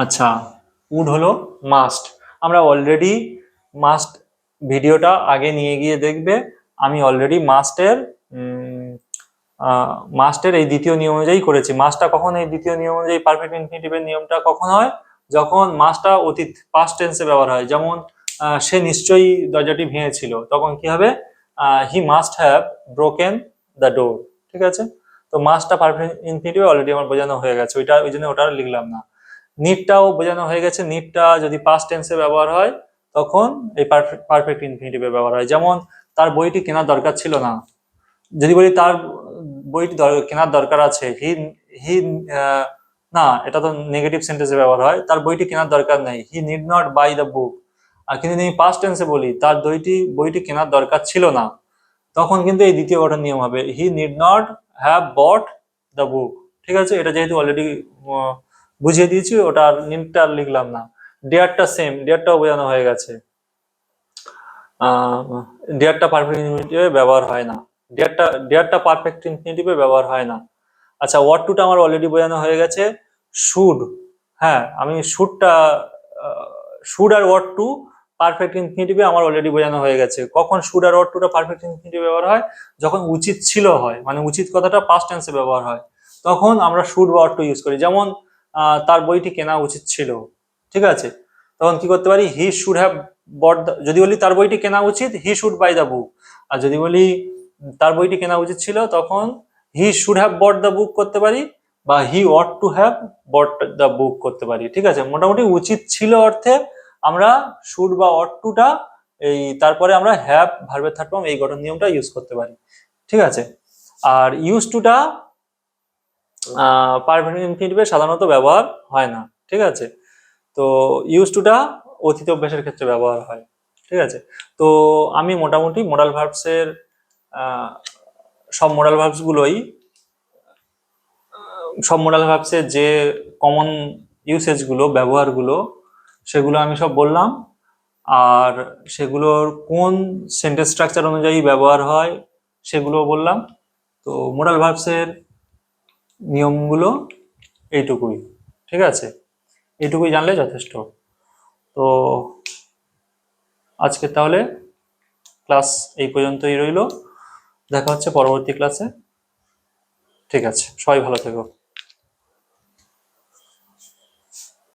Speaker 1: আচ্ছা, উড হলো মাস্ট। আমরা অলরেডি মাস্ট ভিডিওটা আগে নিয়ে গিয়ে দেখবে, আমি অলরেডি মাস্টের এই দ্বিতীয় নিয়ম অনুযায়ী করেছি। মাস্টটা কখন, এই দ্বিতীয় নিয়ম অনুযায়ী পারফেক্ট ইনফিনিটিভের নিয়মটা কখন হয়, যখন মাস্টটা অতীত পাস্ট টেন্সে ব্যবহার হয়। যেমন সে নিশ্চয়ই দরজাটি ভেঙেছিল, তখন কি হবে, he must have broken the door. ঠিক আছে, তো মাস্টটা পারফেক্ট ইনফিনিটিভে অলরেডি আমার বোঝানো হয়ে গেছে, ওই জন্য ওটা আর লিখলাম না। নিডটাও বোঝানো হয়ে গেছে, নিডটা যদি পাস্ট টেন্সে ব্যবহার হয় তখন এই পারফেক্ট ইনফিনিটিভে ব্যবহার হয়। যেমন তার বইটি কেনার দরকার ছিল না, যদি বলি তার বইটি কেনার দরকার আছে, হি হি না, এটা তো নেগেটিভ সেন্টেন্সে ব্যবহার হয়, তার বইটি কেনার দরকার নেই, he need not buy the book. আর কিন্তু আমি পাস্ট টেন্সে বলি তার বইটি কেনার দরকার ছিল না, তখন কিন্তু এই দ্বিতীয় গঠন নিয়ম হবে, he need not have bought the book. ঠিক আছে, এটা যেহেতু অলরেডি বুঝিয়ে দিয়েছি, ওটা নিডটা আর লিখলাম না। ডেয়ারটা সেম, ডেয়ারটাও বোঝানো হয়ে গেছে। ডেয়ারটা পারফেক্ট ইনফিনিটিভে ব্যবহার হয় না, ডেয়ারটা পারফেক্ট ইনফিনিটিভে ব্যবহার হয় না। আচ্ছা, ওয়ার্ড টুটা আমার অলরেডি বোঝানো হয়ে গেছে। শুড, হ্যাঁ আমি should R word two perfect ইনফিনিটিভে আমার অলরেডি বোঝানো হয়ে গেছে। কখন শুড আর ওয়ার্ড টুটা পারফেক্ট ইনফিনিটিভে ব্যবহার হয়, যখন উচিত ছিল হয়, মানে উচিত কথাটা পাস্ট টেন্সে ব্যবহার হয়, তখন আমরা শুড বা ওয়ার্ড টু ইউজ করি। যেমন তার বইটি কেনা উচিত ছিল, ঠিক আছে, তখন কি করতে পারি, হি শুড হ্যাভ বট, যদি বলি তার বইটি কেনা উচিত, he should buy the book. আর যদি বলি তার বইটি কেনা উচিত ছিল, তখন he should have bought the book করতে পারি, বা he ought to have bought the book করতে পারি। ঠিক আছে, মোটামুটি উচিত ছিল অর্থে আমরা শুড বা অট টুটা এই তারপরে আমরা হ্যাভ ভার্বের থার্ড ফর্ম এই গঠন নিয়মটা ইউজ করতে পারি। ঠিক আছে, আর ইউজ টুটা পারফেক্ট ইনফিনিটিভে সাধারণত ব্যবহার হয় না। ঠিক আছে, তো ইউজ টুটা অতীত অভ্যাসের ক্ষেত্রে ব্যবহার হয়। ঠিক আছে, তো আমি মোটামুটি মোডাল ভার্বসের সব মোডাল ভার্বস গুলোই সব মোডাল ভার্বসের যে কমন ইউসেজগুলো, ব্যবহারগুলো, সেগুলো আমি সব বললাম। আর সেগুলোর কোন সেন্টেন্স স্ট্রাকচার অনুযায়ী ব্যবহার হয় সেগুলো বললাম। তো মোডাল ভার্বসের নিয়মগুলো এইটুকুই। ঠিক আছে, এইটুকুই জানলে যথেষ্ট। তো আজকে তাহলে ক্লাস এই পর্যন্তই রইলো, দেখা হচ্ছে পরবর্তী ক্লাসে। ঠিক আছে, সবাই ভালো থেকো।